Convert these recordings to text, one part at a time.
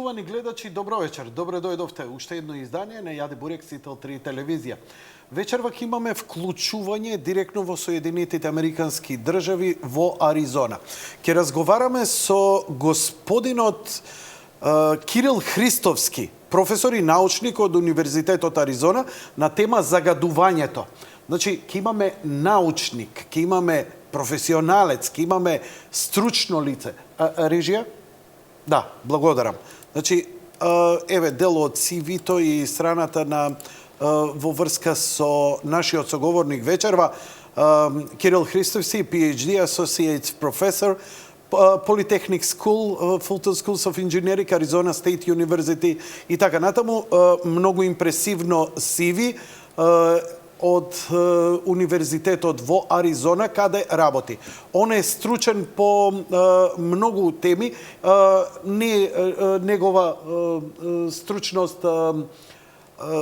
Почитувани гледачи, добро вечер. Добре дојдовте уште едно издание на Јаде Бурек Сител 3 телевизија. Вечерва ќе имаме вклучување директно во Соединетите Американски држави во Аризона. Ќе разговараме со господинот Кирил Христовски, професор и научник од Универзитетот Аризона на тема загадувањето. Значи, ќе имаме научник, ќе имаме професионалец, ќе имаме стручно лице. Режија? Да, благодарам. Значи, еве дел од CV-то и страната на во врска со нашиот соговорник вечерва, Кирил Христовски, PhD, Associate Professor, Polytechnic School, Fulton Schools of Engineering, Arizona State University и така натаму. Многу импресивно CV од Универзитетот во Аризона, каде работи. Он е стручен по многу теми. Негова стручност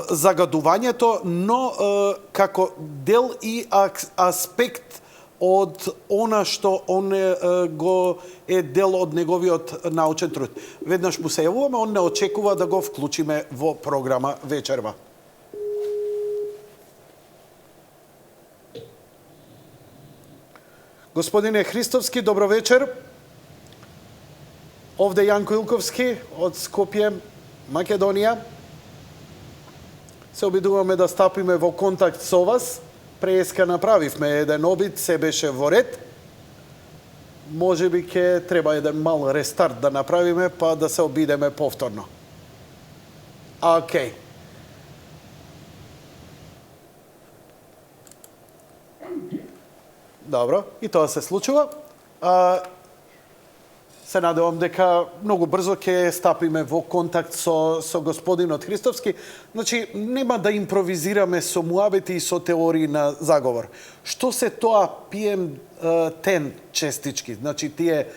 загадувањето, но како дел и аспект од она што он го е дел од неговиот научен труд. Веднаш му се јавуваме, он не очекува да го вклучиме во програма вечерва. Господине Христовски, добро вечер. Овде Јанко Илковски од Скопје, Македонија. Се обидуваме да стапиме во контакт со вас. Преска направивме еден обид, се беше во ред. Може би ќе треба еден мал рестарт да направиме, па да се обидеме повторно. Океј. Добро, и тоа се случува. Се надевам дека многу брзо ќе стапиме во контакт со господинот Христовски. Значи, нема да импровизираме со муабети и со теории на заговор. Што се тоа PM10 честички? Значи, тие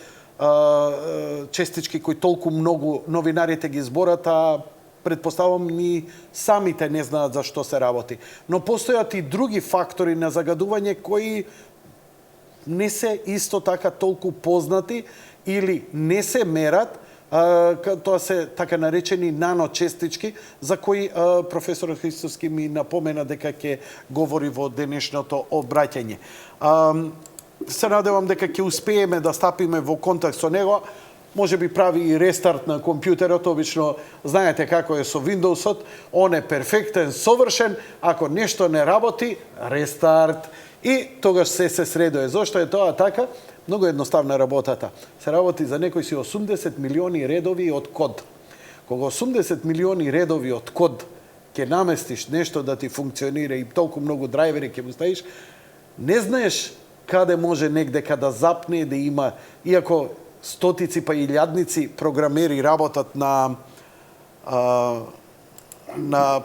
честички кои толку многу новинарите ги зборат, а предпоставам ни самите не знаат за што се работи. Но постојат и други фактори на загадување кои не се исто така толку познати или не се мерат, тоа се така наречени наночестички, за кои професорот Христовски ми напомена дека ќе говори во денешното обраќање. Се надевам дека ќе успееме да стапиме во контакт со него. Може би прави и рестарт на компјутерот, обично знаете како е со Windows-от, он е перфектен, совршен, ако нешто не работи, рестарт. И тогаш се средува. Зошто е тоа така? Многу едноставна работата. Се работи за некои си 80 милиони редови од код. Кога 80 милиони редови од код ќе наместиш нешто да ти функционира и толку многу драйвери ќе му ставиш, не знаеш каде може негдека да запне, да има, иако стотици па илјадници програмери работат на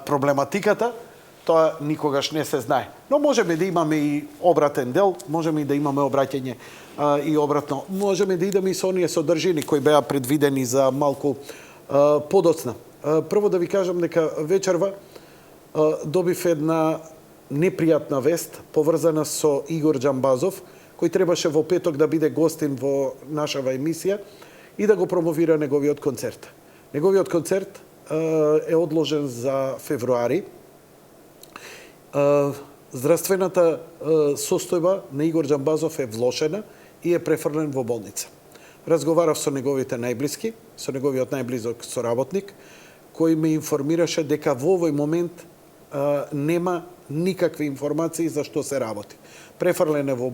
проблематиката, тоа никогаш не се знае. Но можеме да имаме и обратен дел, можеме и да имаме обраќање и обратно. Можеме да идеме и со оние содржини кои беа предвидени за малку подоцна. Прво да ви кажам дека вечерва добив една непријатна вест поврзана со Игор Џамбазов, кој требаше во петок да биде гостин во нашава емисија и да го промовира неговиот концерт. Неговиот концерт е одложен за февруари. Здравствената состојба на Игор Џамбазов е влошена и е префрлен во болница. Разговарав со неговите најблиски, со неговиот најблизок соработник, кој ме информираше дека во овој момент нема никакви информации за што се работи. Префрлен е во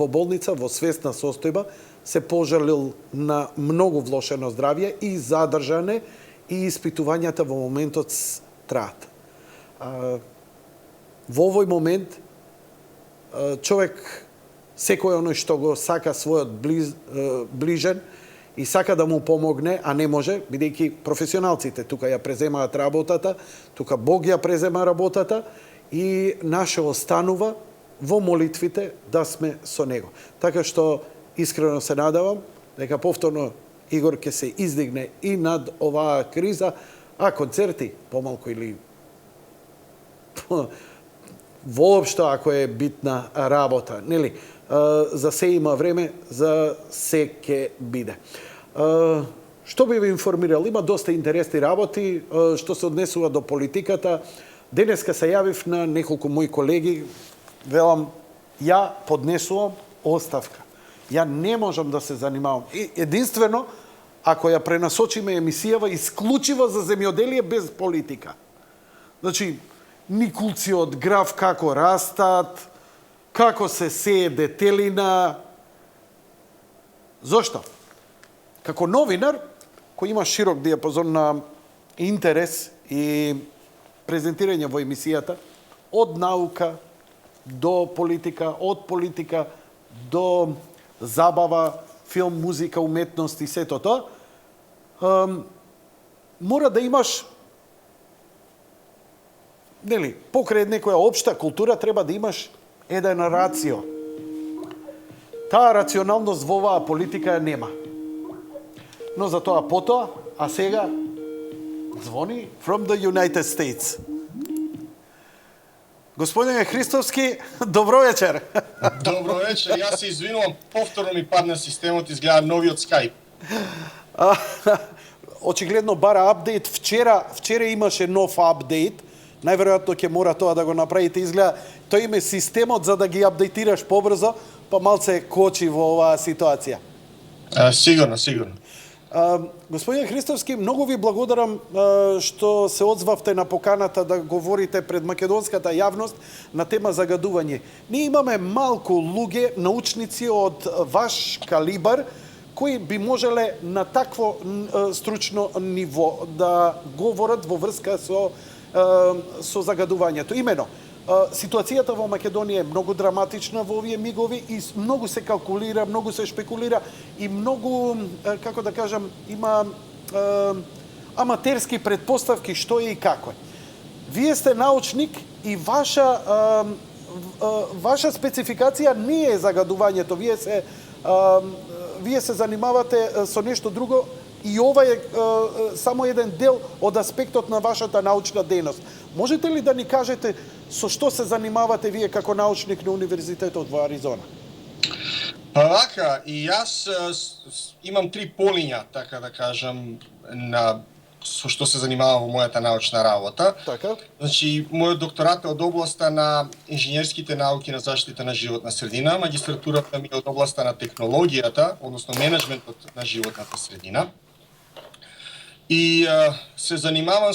болница, во свесна состојба, се пожалил на многу влошено здравје и задржан е и испитувањата во моментот траат. Во овој момент човек секој оној што го сака својот ближен и сака да му помогне, а не може, бидејќи професионалците тука ја преземаат работата, тука Бог ја презема работата и наше останува во молитвите да сме со него. Така што искрено се надавам дека повторно Игор ќе се издигне и над оваа криза, а концерти помалку или воопшто ако е битна работа, нели? За се има време, за се ќе биде. што би ви информирал? Има доста интересни работи што се однесува до политиката. Денеска се јавив на неколку мои колеги, велам, ја поднесувам оставка. Ја не можам да се занимавам. Единствено, ако ја пренасочиме емисијава исклучиво за земјоделие без политика. Значи, никулци од граф како растат, како се сее детелина. Зошто? Како новинар, кој има широк диапазон на интерес и презентирање во емисијата, од наука до политика, од политика до забава, филм, музика, уметност и сето тоа, мора да имаш, нели, покрај некоја општа култура треба да имаш еден рацио. Таа рационалност во оваа политика ја нема. Но за тоа потоа, а сега звони from the United States. Господине Христовски, добро вечер. Добро вечер, јас се извинувам, повторно ми падна системот, изгледа новиот Skype. Очигледно бара апдейт. Вчера имаше нов апдейт. Најверојатно ќе мора тоа да го направите. Изгледа, тој име системот за да ги апдейтираш побрзо, па малце кочи во оваа ситуација. Сигурно. Господин Христовски, многу ви благодарам што се одзвавте на поканата да говорите пред македонската јавност на тема загадување. Ние имаме малку луѓе, научници од ваш калибар, кои би можеле на такво стручно ниво да говорат во врска со загадувањето. Имено, ситуацијата во Македонија е многу драматична во овие мигови и многу се калкулира, многу се шпекулира и многу, како да кажам, има аматерски предпоставки што е и како е. Вие сте научник и ваша спецификација не е загадувањето. Вие се занимавате со нешто друго и ова е само еден дел од аспектот на вашата научна дејност. Можете ли да ни кажете со што се занимавате вие како научник на Универзитетот во Аризона? Па вака, и јас имам 3 полиња, така да кажам, со што се занимавам во мојата научна работа. Така. Значи, мојот докторат е од областа на инженерските науки на заштита на животна средина, магистратурата ми е од областа на технологијата, односно менеджментот на животната средина. И се занимавам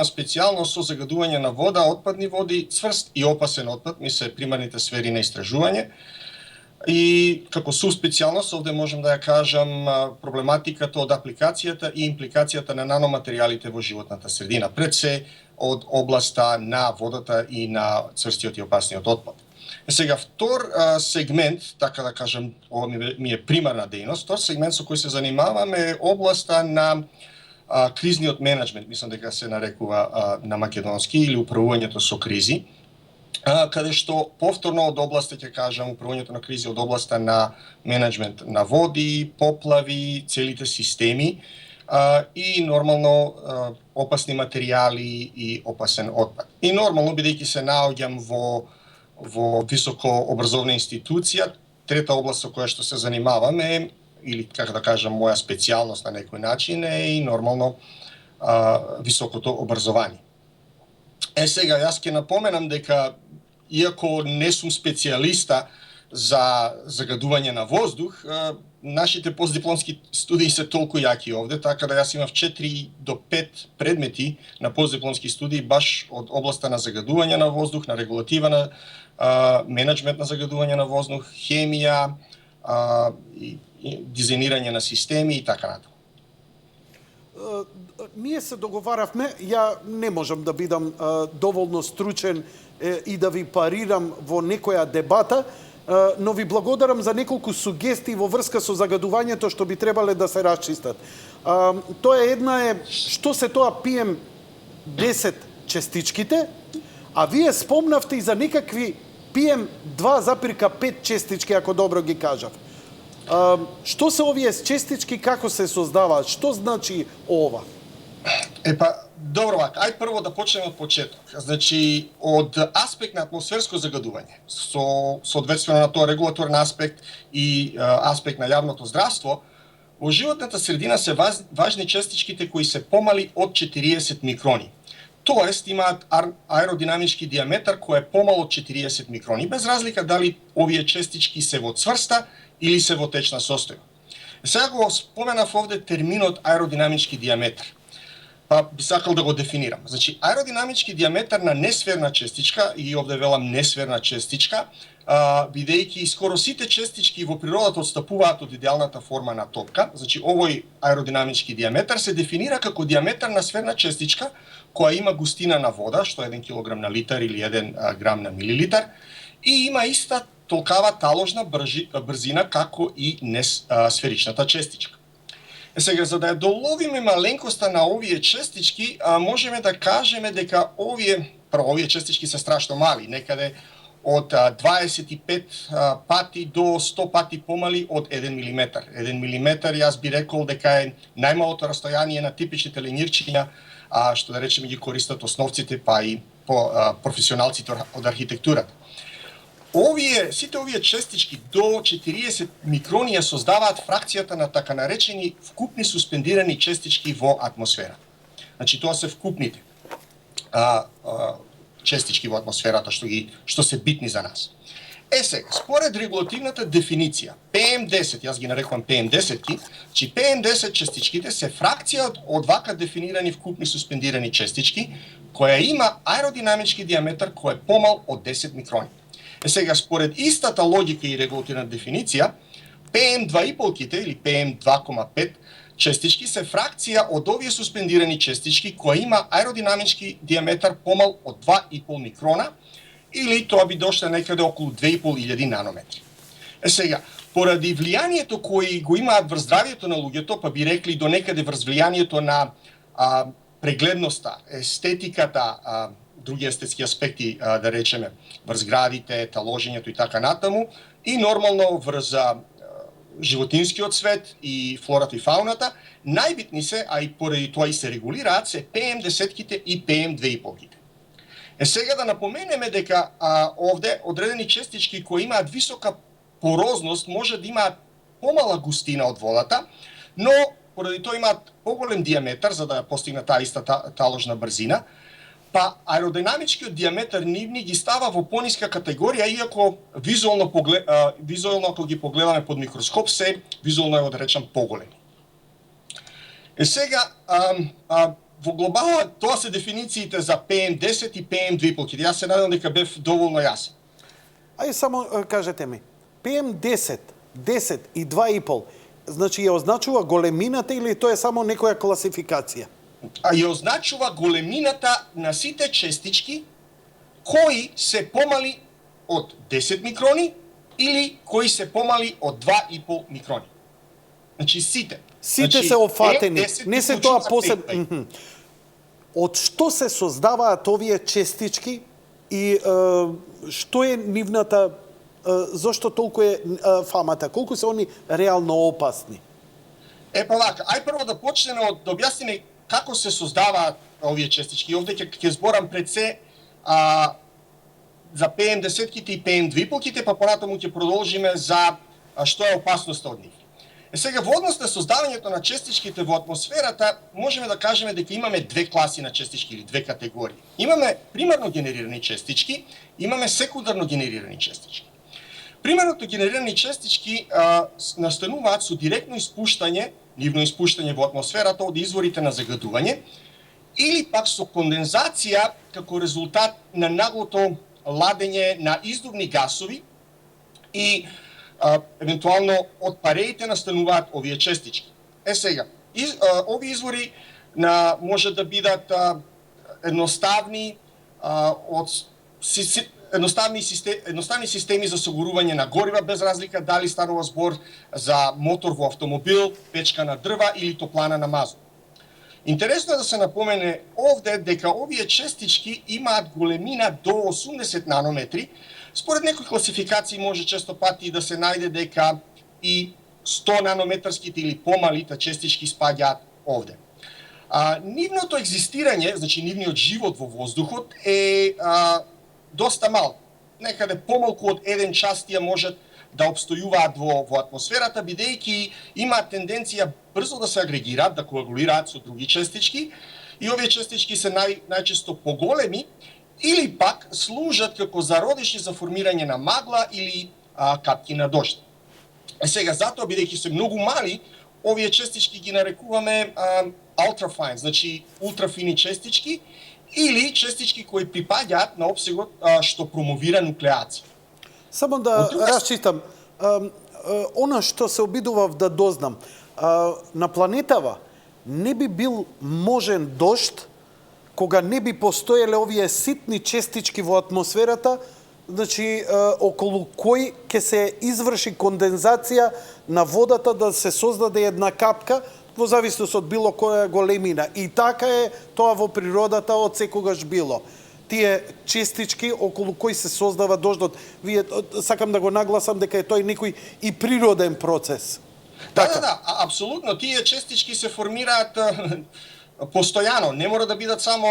специјално со загадување на вода, отпадни води, цврст и опасен отпад, ми се примарните сфери на истражување. И како суспецијалност овде можам да ја кажам проблематиката од апликацијата и импликацијата на наноматеријалите во животната средина, пред се од областа на водата и на цврстиот и опасниот отпад. Сега, втор сегмент, така да кажам, ова ми е примарна дејност, втор сегмент со кој се занимавам е областа на кризниот менеджмент, мислам дека се нарекува на македонски, или управувањето со кризи, каде што повторно од областа, ќе кажам, управувањето на кризи од областа на менеджмент на води, поплави, целите системи и нормално опасни материјали и опасен отпад. И нормално, бидејќи се наоѓам во високо образовна институција, трета област со која што се занимавам е, или како да кажам, моја специјалност на некој начин е и нормално високото образование. Сега, јас ќе напоменам дека, иако не сум специјалиста за загадување на воздух, нашите постдипломски студии се толку јаки овде, така да јас имав 4 до 5 предмети на постдипломски студии баш од областа на загадување на воздух, на регулатива на менеджмент на загадување на воздух, хемија, дизајнирање на системи и така натаму. Ние се договаравме, ја не можам да бидам доволно стручен и да ви парирам во некоја дебата, но ви благодарам за неколку сугестии во врска со загадувањето што би требале да се расчистат. Тоа една е што се тоа PM10 честичките, а вие спомнавте и за некакви PM2,5 честички, ако добро ги кажав. Што се овие честички, како се создаваат, што значи ова? Добро, ајде прво да почнеме од почеток. Значи, од аспект на атмосферско загадување, соодветствено на тоа регулаторен аспект и аспект на јавното здравство, Во животната средина се важни честичките кои се помали од 40 микрони. Тоест имаат аеродинамички диаметар кој е помал од 40 микрони, без разлика дали овие честички се во цврста или се во течна состојба. Сега го споменав овде терминот аеродинамички диаметар. Па би сакал да го дефинирам. Значи, аеродинамички диаметар на несферна честичка, и овде велам несферна честичка, бидејќи скоро сите честички во природата отстапуваат од идеалната форма на топка, значи овој аеродинамички диаметар се дефинира како диаметар на сферна честичка која има густина на вода, што е 1 кг на литар или 1 грам на милилитар, и има иста толкава таложна брзина како и сферичната честичка. Сега, за да ја доловиме маленкоста на овие честички, можеме да кажеме дека овие честички се страшно мали, некаде од 25 пати до 100 пати помали од 1 милиметар. 1 милиметар, јас би рекол дека е најмалото растојание на типичните ленирчиња, што да речеме ги користат основците, па и професионалците од архитектурата. Сите овие честички до 40 микрони ја создаваат фракцијата на така наречени вкупни суспендирани честички во атмосфера. Значи, тоа се вкупните честички во атмосферата што се битни за нас. Сега, според регулативната дефиниција, PM10, јас ги нарекувам PM10-ки, значи PM10 честичките се фракција од вака дефинирани вкупни суспендирани честички, која има аеродинамички диаметар кој е помал од 10 микрони. Сега, според истата логика и регулативна дефиниција, PM2,5-ките или PM2,5 честички се фракција од овие суспендирани честички која има аеродинамички диаметар помал од 2,5 микрона, или тоа би дошло некаде околу 2500 нанометри. Сега, поради влијанието кои го имаат врз здравието на луѓето, па би рекли до некаде врз влијанието на прегледноста, естетиката, други естетски аспекти, да речеме, врз градите, таложењето и така натаму, и нормално врз животинскиот свет и флората и фауната, најбитни се, а и поради тоа и се регулираат, се PM10-ките и PM2,5-ките. Сега да напоменеме дека овде одредени честички кои имаат висока порозност може да имаат помала густина од водата, но поради тоа имаат поголем диаметар за да постигнат таа иста таложна брзина, па аеродинамичкиот диаметар нивни ги става во пониска категорија, иако визуално ако ги погледаме под микроскоп се визуално е да речам поголеми. Сега во глобала тоа се дефинициите за PM10 и PM2,5. Јас се надевам дека бев доволно јасен. Ај само кажете ми, PM10, 10 и 2,5, значи ја означува големината или тоа е само некоја класификација? Ја означува големината на сите честички кои се помали од 10 микрони или кои се помали од 2,5 микрони. Значи сите. Сите се офатени, не се тоа посебно. Од што се создаваат овие честички и што е нивната, зошто толку е фамата, колку се они реално опасни? Па вака, ај прво да почнеме од да објасниме како се создаваат овие честички. Овде ќе зборам пред се за PM10-ките и PM2,5-ките, па понатаму ќе продолжиме за што е опасноста од нив. Сега, во однос на создавањето на честичките во атмосферата, можеме да кажеме дека имаме две класи на честички или две категории. Имаме примарно генерирани честички, имаме секундарно генерирани честички. Примерното генерирани честички настануваат со директно испуштање, нивно испуштање во атмосферата од изворите на загадување, или пак со кондензација како резултат на наглото ладење на издувни гасови и евентуално од пареите настануваат овие честички. Сега, овие извори може да бидат едноставни едноставни системи за осигурување на горива, без разлика дали станува збор за мотор во автомобил, печка на дрва или топлана на мазут. Интересно е да се напомене овде дека овие честички имаат големина до 80 нанометри. Според некои класификации може често пати да се најде дека и 100 нанометарските или помалите честички спаѓаат овде. Нивното екзистирање, значи нивниот живот во воздухот е доста мал. некаде помалку од 1 частија можат да обстојуваат во атмосферата, бидејќи имаат тенденција брзо да се агрегираат, да коагулираат со други честички, и овие честички се најчесто поголеми, или пак служат како зародиши за формирање на магла или капки на дожд. Сега, затоа, бидејќи се многу мали, овие честички ги нарекуваме ultrafine, значи ултрафини честички, или честички кои припаѓаат на опсегот што промовира нуклеација. Само да расчитам, она што се обидував да дознам, на планетава не би бил можен дожд кога не би постоеле овие ситни честички во атмосферата, значи околу кој ќе се изврши кондензација на водата да се создаде една капка во зависност од било која големина. И така е тоа во природата од секогаш било. Тие честички околу кои се создава дождот. Вие сакам да го нагласам дека е тој некој и природен процес. Да, апсолутно. Тие честички се формираат постојано, не мора да бидат само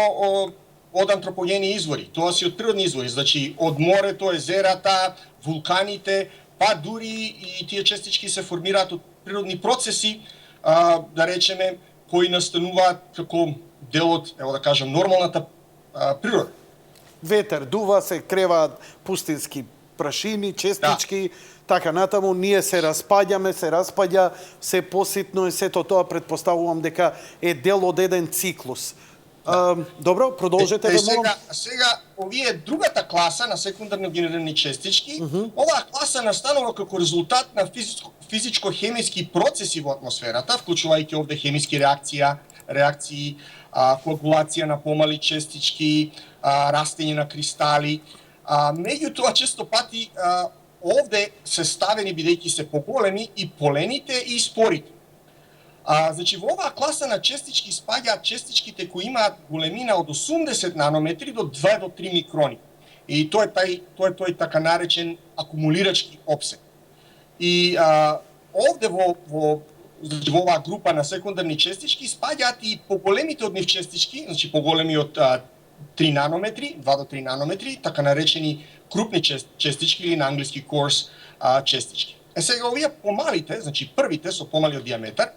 од антропогени извори, тоа си од природни извори, значи од морето, езерата, вулканите, па дури и тие честички се формираат од природни процеси, да речеме, кои настануваат како дел од, ево да кажам, нормалната природа. Ветер дува, се креваат пустински прашини, честички, така натаму, ние се распаѓаме, се распаѓа, се поситно и сето тоа предпоставувам дека е дел од еден циклус. Добро, продолжете да молам. Сега, овие другата класа на секундарно генерирани честички, оваа класа настанува како резултат на физичко-хемиски процеси во атмосферата, вклучувајќи овде хемиски реакции, коагулација на помали честички, растење на кристали. Меѓутоа, често пати овде се ставени бидејќи се поголеми и полените и спорите. Значи, во оваа класа на честички спаѓаат честичките кои имаат големина од 80 нанометри до 2 до 3 микрони. И тоа е тој така наречен акумулирачки опсег. И овде во оваа група на секундарни честички спаѓаат и поголемите од нив честички, значи поголеми од 3 нанометри, 2 до 3 нанометри, така наречени крупни честички или на англиски coarse честички. Сега овие помалите, значи првите со помалиот диаметар,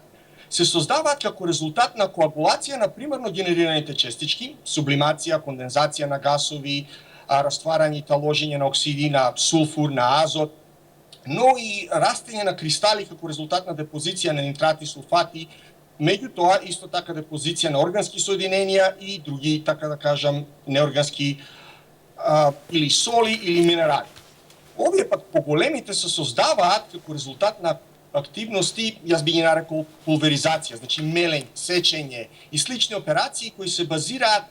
се создаваат како резултат на коагулација на примерно генерираните честички, сублимација, кондензација на гасови, растварање и таложење на оксиди, на сулфур, на азот, но и растење на кристали како резултат на депозиција на нитрати и сулфати, меѓутоа исто така депозиција на органски соединенија и други, така да кажам, неоргански или соли или минерали. Овие пак поголемите се создаваат како резултат на активности, јас би ги нарекол пулверизација, значи мелење, сечење и слични операции кои се базираат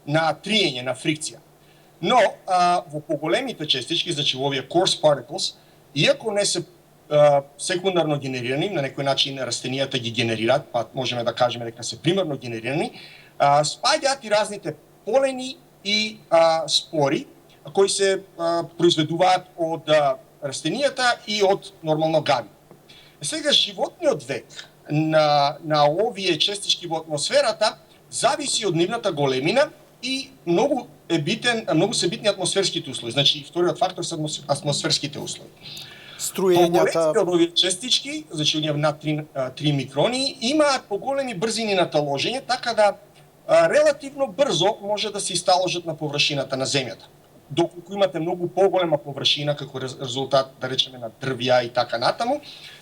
на триење, на фрикција. Но во поголемите честички, значи во овие coarse particles, иако не се секундарно генерирани, на некој начин растенијата ги генерираат, па можеме да кажеме дека се примерно генерирани, спаѓаат и разните полени и спори кои се произведуваат од растенијата и од нормално гави. Сега, животниот век на овие честички во атмосферата зависи од нивната големина и многу се битни атмосферските услови. Значи, вториот фактор се атмосферските услови. Струењата... Од овие честички, значи оние над 3 микрони, имаат поголеми брзини на таложење, така да релативно брзо може да се исталожат на површината на земјата. Доколку имате многу поголема површина како резултат, да речеме, на дрвја и така натаму,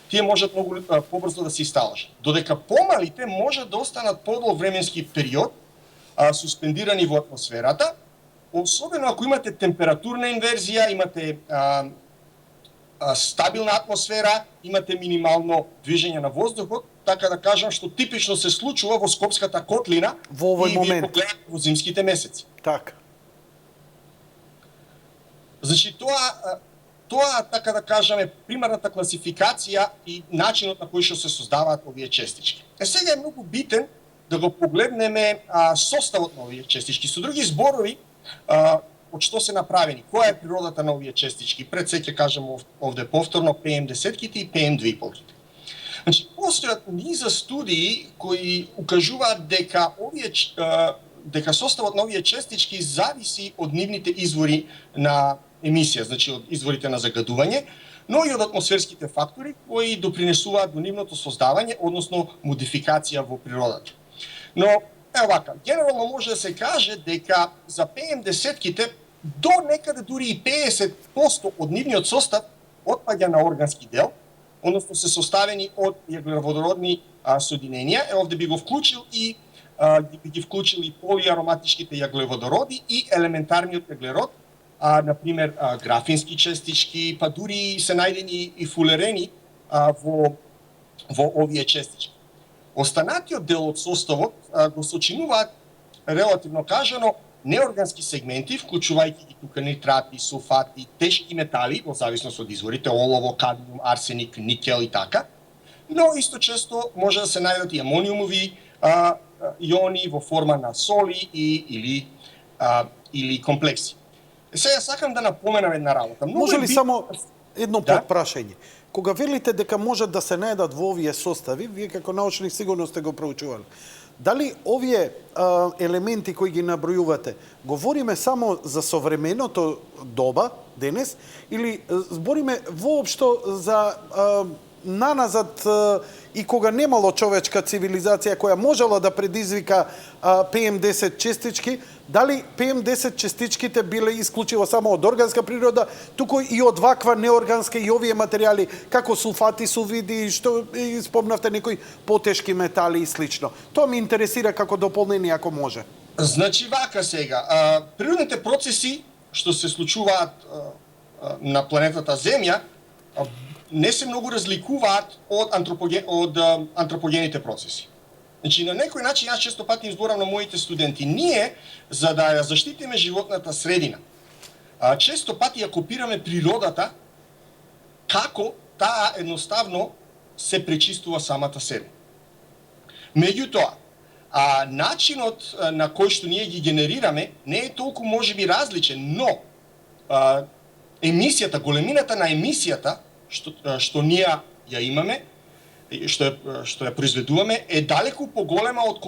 тие можат многу побрзо да се исталожат. Додека помалите можат да останат подолг временски период суспендирани во атмосферата, особено ако имате температурна инверзија, имате стабилна атмосфера, имате минимално движење на воздухот, така да кажам, што типично се случува во Скопската котлина во овој момент. И вие погледате во зимските месеци. Така. Значи, тоа, така да кажаме, примерната класификација и начинот на кој што се создаваат овие честички. Сега е многу битен да го погледнеме составот на овие честички. Со други зборови, од што се направени, која е природата на овие честички. Пред се ќе кажам овде повторно PM10-ките и PM2,5-ките. Значи, постојат низа студии кои укажуваат дека составот на овие честички зависи од нивните извори на емисија, значи од изворите на загадување, но и од атмосферските фактори кои допринесуваат до нивното создавање, односно модификација во природата. Но, ево вака, генерално може да се каже дека за ПМ10-ките до некаде дури и 50% од нивниот состав отпаѓа на органски дел, односно се составени од јаглероводородни соединенија. Овде би го вклучил и ги вклучил и полиароматичките јаглеводороди и елементарниот јаглерод, например графински честички, па дури се најдени и фулерени во овие честички. Останатиот дел од составот го сочинуваат, релативно кажано, неоргански сегменти, вклучувајќи ги тука нитрати, сулфати, тешки метали, во зависност од изворите, олово, кадмиум, арсеник, никел и така, но исто често може да се најдат и амониумови иони во форма на соли или комплекси. Сега сакам да напоменам една работа. Може ли само едно подпрашање? Кога велите дека можат да се најдат во овие состави, вие како научник сигурно сте го проучували. Дали овие елементи кои ги набројувате, говориме само за современото доба, денес, или збориме воопшто за наназад и кога немало човечка цивилизација која можела да предизвика ПМ10 честички, дали ПМ10 честичките биле исклучиво само од органска природа, туку и од ваква неорганска и овие материјали, како сулфати, сулфиди, што спомнавте некои потешки метали и слично. Тоа ми интересира како дополнение, ако може. Значи вака сега, природните процеси што се случуваат на планетата Земја не се многу разликуваат од антропогените процеси. Значи, на некој начин, јас често пати им зборам на моите студенти, ние, за да ја заштитиме животната средина, често пати ја копираме природата, како таа едноставно се пречистува самата себе. Меѓутоа, начинот на кој што ние ги генерираме не е толку можеби различен, но емисијата, големината на емисијата што ние ја имаме, што ја произведуваме, е далеку поголема од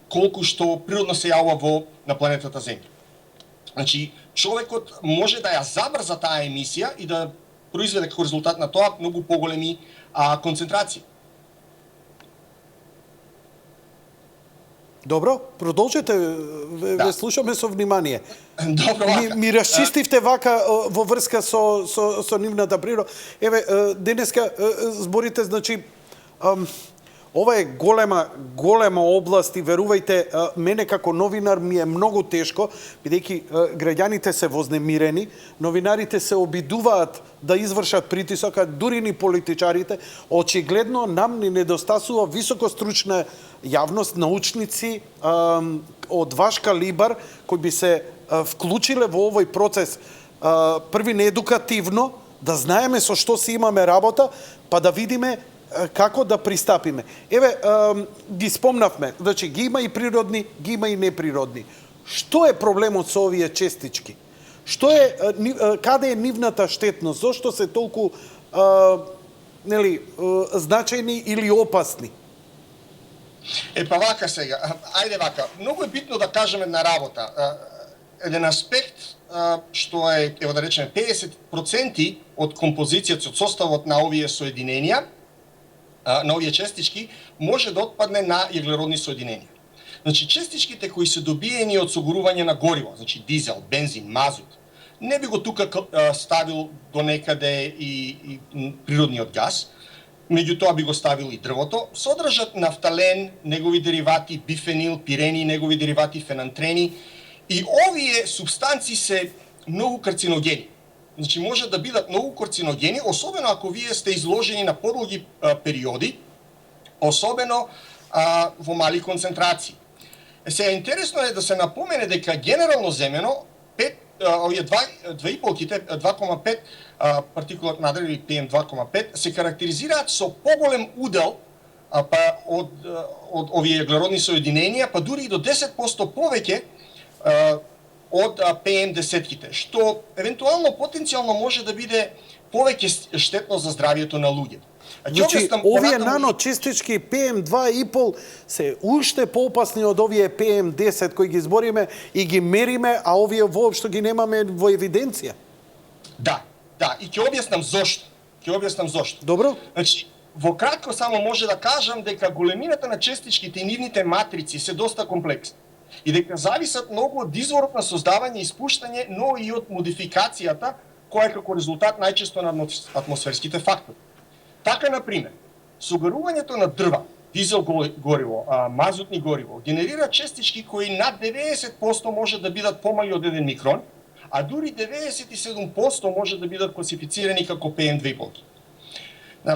колку што природно се јавува на планетата Земја. Значи, човекот може да ја забрза таа емисија и да произведе како резултат на тоа многу поголеми концентрации. Добро, продолжете, ве слушаме со внимание. Добро, вака. Ми расчистивте вака во врска со нивната природа. Еве, денеска зборите, значи, ова е голема област и верувајте, мене како новинар ми е многу тешко, бидејќи граѓаните се вознемирени, новинарите се обидуваат да извршат притисок, дури ни политичарите. Очигледно нам ни недостасува високостручна јавност, научници од ваш калибар кои би се вклучиле во овој процес, први неедукативно, да знаеме со што си имаме работа, па да видиме како да пристапиме. Еве, ги спомнавме, значи ги има и природни, ги има и неприродни. Што е проблемот со овие честички? Што е, каде е нивната штетност? Зошто се толку значајни или опасни? Па вака сега, ајде вака, многу е битно да кажеме една работа. Еден аспект што е, ево да речеме, 50% од композицијата, од составот на овие соединенија, на овие честички, може да отпадне на јаглеродни соединенија. Значи, честичките кои се добиени од согорување на гориво, значи дизел, бензин, мазут, не би го тука ставил до некаде и природниот газ, меѓутоа би го ставил и дрвото, содржат нафтален, негови деривати, бифенил, пирени, негови деривати, фенантрени, и овие субстанции се многу карциногени. Значи, може да бидат многу карциногени, особено ако вие сте изложени на подолги периоди, особено во мали концентрации. Сега, интересно е да се напомене дека генерално земено, овие 2,5 партикулат надар или PM2,5 се карактеризираат со поголем удел од овие јаглеродни соединенија, па дури и до 10% повеќе од PM10-ките, што евентуално потенцијално може да биде повеќе штетно за здравието на луѓето. Значи, овие наночестички PM2,5 се уште поопасни од овие PM10 кои ги збориме и ги мериме, а овие воопшто ги немаме во евиденција. Да, и ќе објаснам зошто. Добро? Значи, во кратко само може да кажам дека големината на честичките и нивните матрици се доста комплексни и дека зависат многу од изворот на создавање и испуштање, но и од модификацијата која е како резултат најчесто на атмосферските фактори. Така, например, сугарувањето на дрва, дизел гориво, мазутни гориво, генерира честички кои над 90% може да бидат помали од 1 микрон, а дури 97% може да бидат класифицирани како PM2,5.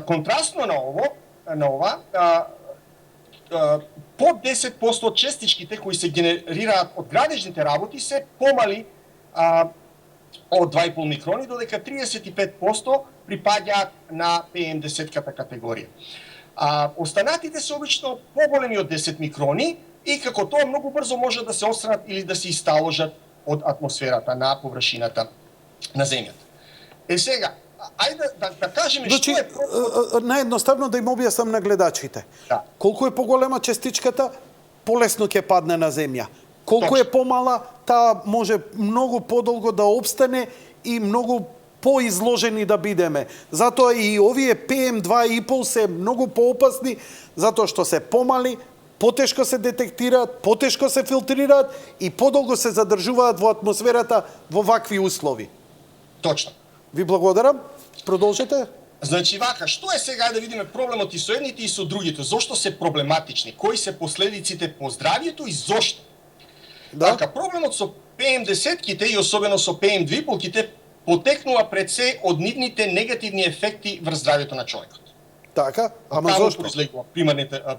Контрастно на ова, под 10% од честичките кои се генерираат од градежните работи се помали од 2,5 микрони, додека 35% припаѓаат на PM10 категорија. Останатите се обично поголеми од 10 микрони и како тоа многу брзо може да се отстранат или да се исталожат од атмосферата на површината на земјата. Сега, ајде да кажеме што е наједноставно да им објаснам на гледачите. Да. Колку е поголема честичката, полесно ќе падне на земја. Колку е помала, таа може многу подолго да обстане и многу поизложени да бидеме. Затоа и овие PM2,5 се многу поопасни, затоа што се помали, потешко се детектираат, потешко се филтрираат и подолго се задржуваат во атмосферата во вакви услови. Точно. Ви благодарам. Продолжете. Значи вака, што е сега да видиме проблемот и со едните и со другите? Зошто се проблематични? Кои се последиците по здравјето и зошто? Да. Така, проблемот со PM10-ките и особено со PM2,5-ките потекнува пред се од нивните негативни ефекти врз здравјето на човекот. Така, ама Таму зошто? произлегува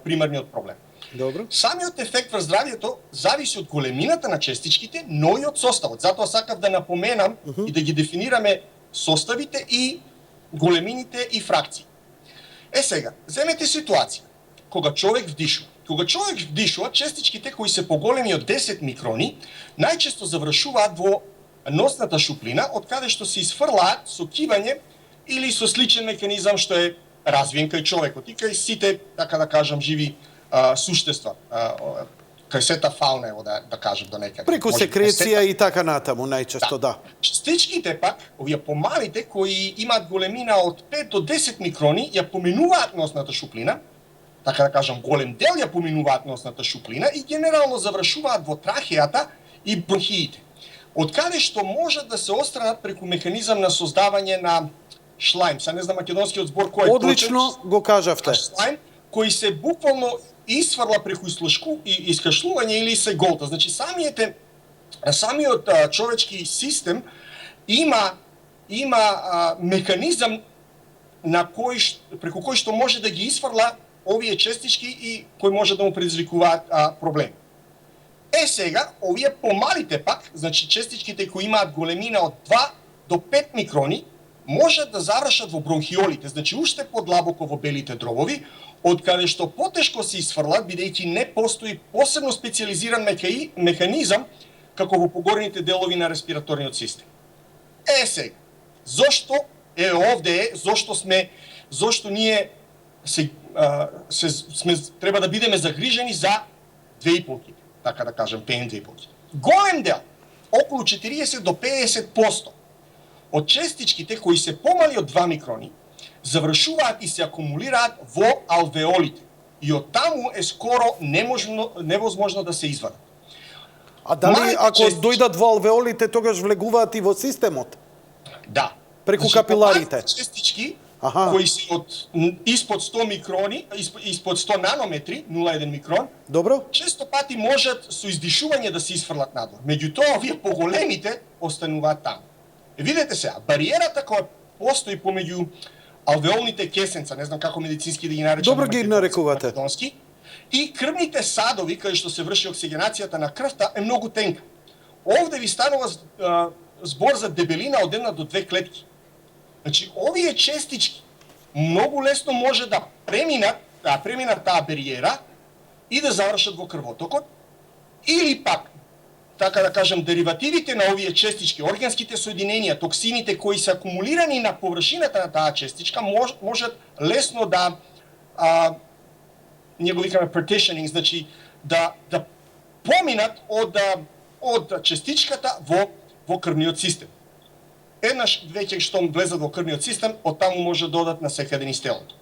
примарниот проблем. Добро. Самиот ефект врз здравјето зависи од големината на честичките, но и од составот. Затоа сакав да напоменам и да ги дефинираме составите и големините и фракции. Сега, земете ситуација. Кога човек вдишува. Кога човек вдишува, честичките кои се поголеми од 10 микрони, најчесто завршуваат во носната шуплина, од каде што се изфрлаат со кивање или со сличен механизам што е развиен кај човекот и кај сите, така да кажам, живи суштества, кај сета фауна, ево да кажам до некаде. Преку секреција и така натаму, најчесто да. Честичките пак, овие помалите кои имаат големина од 5 до 10 микрони, ја поминуваат носната шуплина, така да кажам, голем дел ја поминуваат носната шуплина и генерално завршуваат во трахејата и бронхиите. Од каде што може да се отстранат преку механизам на создавање на шлајм. Са не знам македонскиот збор кој е Одлично точен. го кажавте. Шлајм кој се буквално исфрла преку искашлување или се голта. Значи самиот човечки систем има механизам на преку кој што може да ги исфрла овие честички и кој може да му предизвикуваат проблеми. Сега, овие помалите пак, значи честичките кои имаат големина од 2 до 5 микрони, можат да завршат во бронхиолите, значи уште подлабоко во белите дробови, од каде што потешко се исфрлат, бидејќи не постои посебно специализиран механизам како во погорните делови на респираторниот систем. Сега, зошто зошто ние треба да бидеме загрижени за 2,5-ките, така да кажем, PM2,5. Голем дел, околу 40 до 50% од честичките кои се помали од 2 микрони, завршуваат и се акумулираат во алвеолите. И од таму е скоро невозможно да се извадат. А дали ако дојдат во алвеолите, тогаш влегуваат и во системот? Да. Преку капиларите? Честички кои се од испод 100 микрони, испод 100 нанометри, 0,1 микрон, добро, често пати можат со издишување да се исфрлат надвор. Меѓутоа, овие поголемите остануваат таму. Видете сега, бариерата која постои помеѓу алвеолните кесенца, не знам како медицински да ги наречам. Добро ги нарекувате. И крвните садови, каде што се врши оксигенацијата на крвта, е многу тенка. Овде ви станува збор за дебелина од 1 до 2 клетки. Значи, овие честички многу лесно може да преминат таа бариера и да завршат во крвотокот, или пак така да кажем, деривативите на овие честички, органските соединенија, токсините кои се акумулирани на површината на таа честичка, можат лесно да ние го викаме partitioning, значи да поминат од честичката во крвниот систем. Еднаш веќе што влезат во крвниот систем, од таму може да одат на секаде низ телото.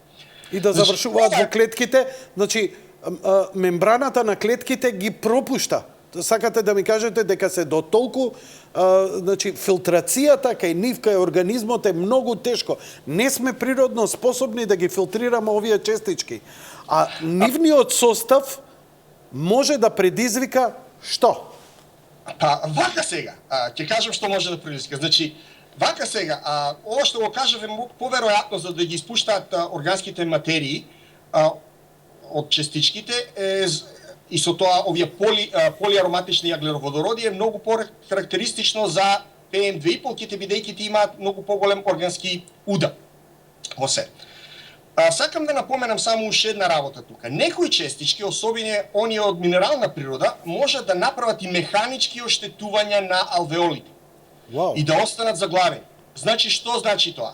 И да завршуваат во клетките, значи мембраната на клетките ги пропушта. Сакате да ми кажете дека се до толку, значи филтрацијата кај нив, кај организмот е многу тешко. Не сме природно способни да ги филтрираме овие честички. А нивниот состав може да предизвика што? Па, вака сега, ќе кажам што може да предизвика. Значи, вака сега, ова што го кажаве поверојатно за да ги испуштаат органските материи од честичките и со тоа овие полиароматични јаглероводороди е многу по-карактеристично за PM2,5-ките, бидејќи ти имаат многу поголем органски удар во се. Сакам да напоменам само уште една работа тука. Некои честички, особено оние од минерална природа, може да направат и механички оштетувања на алвеолите. Wow. И да останат заглавени. Значи, што значи тоа?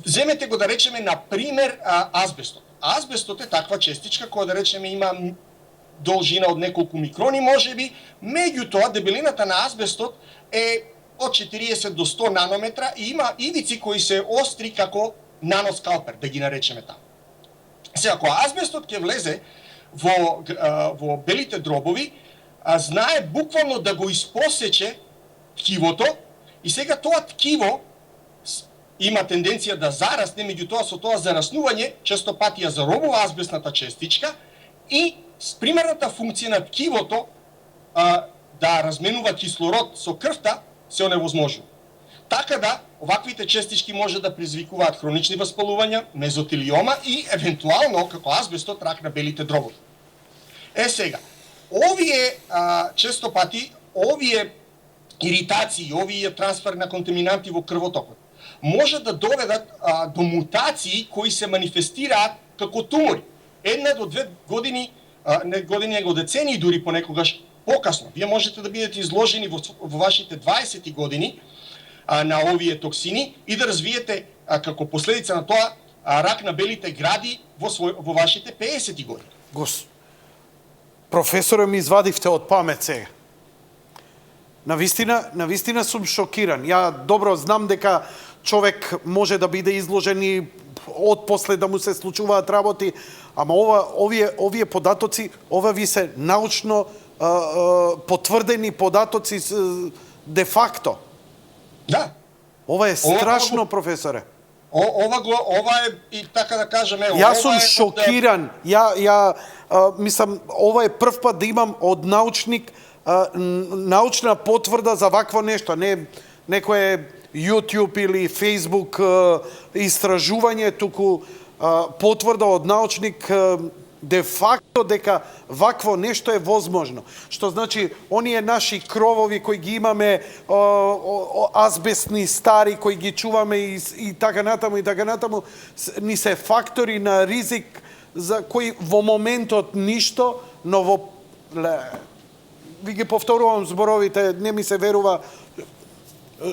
Земете го да речеме, на пример, азбестот. Азбестот е таква честичка која да речеме има должина од неколку микрони, можеби, меѓутоа дебелината на азбестот е од 40 до 100 нанометра и има ивици кои се остри како наноскалпер, да ги наречеме таму. Сега, кога азбестот ќе влезе во белите дробови, знае буквално да го испосече ткивото и сега тоа ткиво има тенденција да зарасне, меѓутоа со тоа зараснување често пати ја заробува азбестната честичка и с примерната функција на ткивото да разменува кислород со крвта се оневозможува. Така да, оваквите честички може да предизвикуваат хронични воспалувања, мезотелиома и евентуално, како азбестот, рак на белите дробови. Сега, овие често пати, овие иритации, овие трансфер на контаминанти во крвотокот, може да доведат до мутации кои се манифестираат како тумори. 1 до 2 години, не години, него децении дури понекогаш покасно. Вие можете да бидете изложени во вашите 20 години на овие токсини и да развиете како последица на тоа рак на белите гради во вашите 50 години. Професоре, ми извадивте од памет сега. Навистина сум шокиран. Ја добро знам дека човек може да биде изложен и отпосле да му се случуваат работи, ама овие податоци, ова ви се научно потврдени податоци де факто. Да. Ова е страшно, професоре. Ова е, и така да кажеме, Јас сум шокиран. Мислам, ова е прв пат да имам од научник научна потврда за вакво нешто, не некое YouTube или Facebook истражување, туку потврда од научник де факто дека вакво нешто е возможно. Што значи, оние наши кровови кои ги имаме, азбестни стари, кои ги чуваме и така натаму, ни се фактори на ризик за кои во моментот ништо, но ви ги повторувам зборовите, не ми се верува.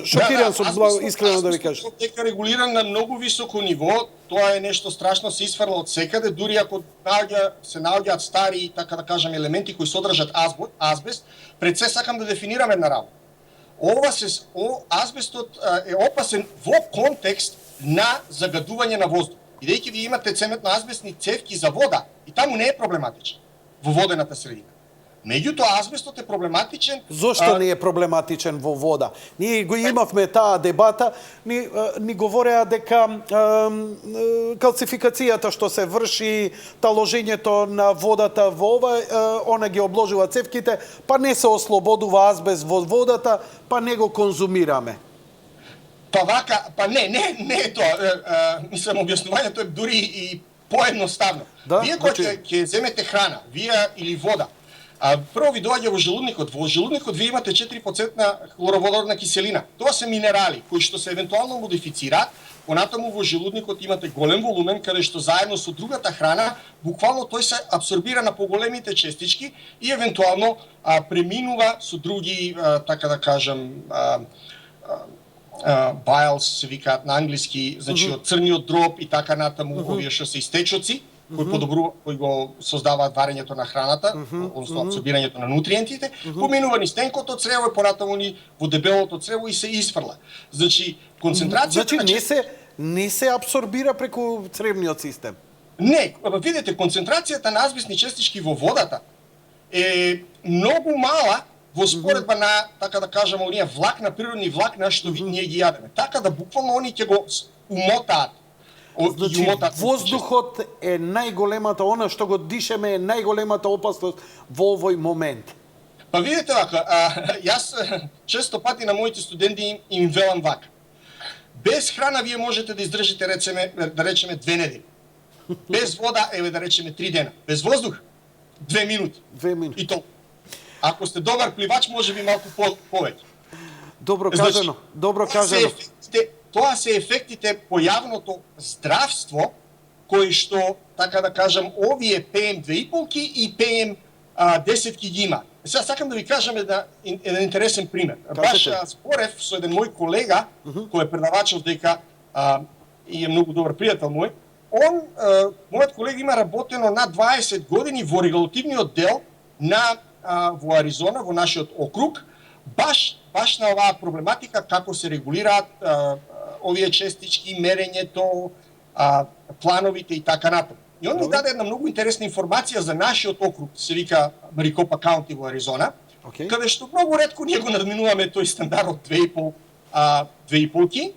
Шокиран сум, искрено да ви кажам. Дека регулиран на многу високо ниво, тоа е нешто страшно, се изфрла од секаде, дури ако се наоѓаат стари, така да кажем, елементи кои содржат азбест, пред се сакам да дефинирам една работа. Азбестот е опасен во контекст на загадување на воздух. Бидејќи ви имате цементно-азбестни цевки за вода, и таму не е проблематичен во водената средина. Меѓутоа, азбестот е проблематичен. Зошто не е проблематичен во вода? Ние го имавме таа дебата, ни говореа дека калцификацијата што се врши, таложењето на водата во ова, она ги обложува цевките, па не се ослободува азбест во водата, па не го конзумираме. Па вака, па не е тоа. Мислам, објаснувањето е дури и поедноставно. Да, вие кога ќе земете храна, вие или вода, Прво ви доаѓа во желудникот. Во желудникот вие имате 4% хлороводородна киселина. Тоа се минерали кои што се евентуално модифицираат. Понатаму во желудникот имате голем волумен каде што заедно со другата храна буквално тој се абсорбира на поголемите честички и евентуално преминува со други така да кажам biles се викаат на англиски, значи од црниот дроб и така натаму овие што се истечоци кои го создаваат варењето на храната, односно абсорбирањето на нутриентите, поминува низ тенкото црево и понатаму ни во дебелото црево и се изфрла. Значи концентрацијата не се абсорбира преку цревниот систем. Не, видите, концентрацијата на азбестни честички во водата е многу мала во споредба на, така да кажам, оние влакна, природни влакна што ние ги јадеме. Така да буквално они ќе го умотаат. Значи, воздухот е најголемата, она што го дишеме е најголемата опасност во овој момент. Па видите вака, јас често пати на моите студенти им велам вака. Без храна вие можете да издржите да речеме 2 недели. Без вода, да речеме 3 дена. Без воздух 2 минути. 2 минути. И толку. Ако сте добар пливач, може би малку повеќе. Добро кажано, добро кажано. Тоа се ефектите по јавното здравство, кои што, така да кажам, овие PM2,5 и PM10 ги има. Сега сакам да ви кажам еден интересен пример. Баш спорев со еден мој колега, кој е предавач дека и е многу добар пријател мој. Мојот колега има работено над 20 години во регулативниот дел во Аризона, во нашиот округ, баш на оваа проблематика како се регулираат овие честички, мерењето, плановите и така натаму. И он ми даде една многу интересна информација за нашиот округ, се вика Марикопа Каунти во Аризона, каде што многу ретко ние го надминуваме тој стандард од 2,5,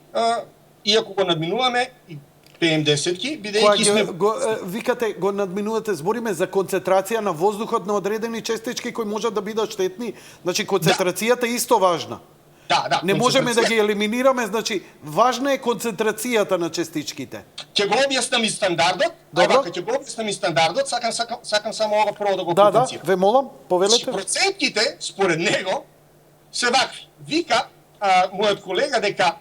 иако го надминуваме и PM10-ки, бидејќи сме... Викате, го надминувате, збориме за концентрација на воздухот на одредени честички кои можат да бидат штетни, значи концентрацијата е исто важна. Да, не можеме да ги елиминираме, значи важна е концентрацијата на честичките. Ќе го објаснам и стандардот. Сакам само ова прво да го потенцирам. Да, ве молам, повелете. Процентите според него се вакви. Вика мојот колега дека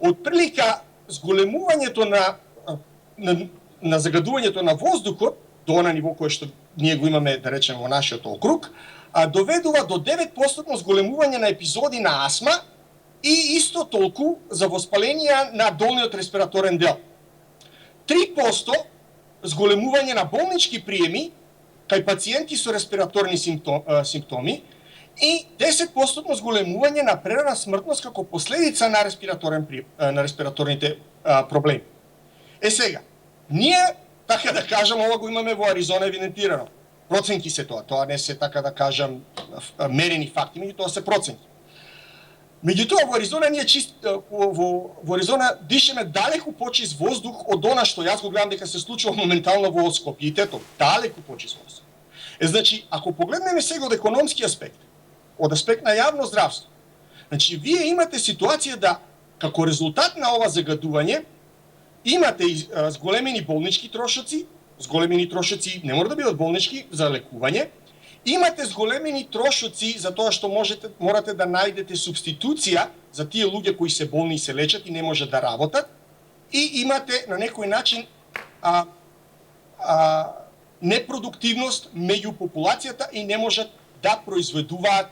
отприлика зголемувањето на загадувањето на воздухот до она ниво кое што ние го имаме, да речеме, во нашиот округ, доведува до 9% зголемување на епизоди на астма и исто толку за воспаление на долниот респираторен дел. 3% зголемување на болнички приеми кај пациенти со респираторни симптоми и 10% зголемување на прерана смртност како последица на респираторните проблеми. Сега, ние, така да кажам, ова го имаме во Аризона евидентирано. Проценки се тоа не се, така да кажам, мерени факти, меѓутоа се проценки. Меѓутоа во Аризона во Аризона дишеме далеку почист воздух од она што јас го гледам дека се случува моментално во Скопје, далеку почист воздух. Значи, ако погледнеме сега од економски аспект, од аспект на јавно здравство, значи вие имате ситуација да како резултат на ова загадување имате зголемени болнички трошоци, зголемени трошоци не мора да бидат болнички за лекување, имате зголемени трошоци за тоа што морате да најдете субституција за тие луѓе кои се болни и се лечат и не може да работат, и имате на некој начин непродуктивност меѓу популацијата и не можат да произведуваат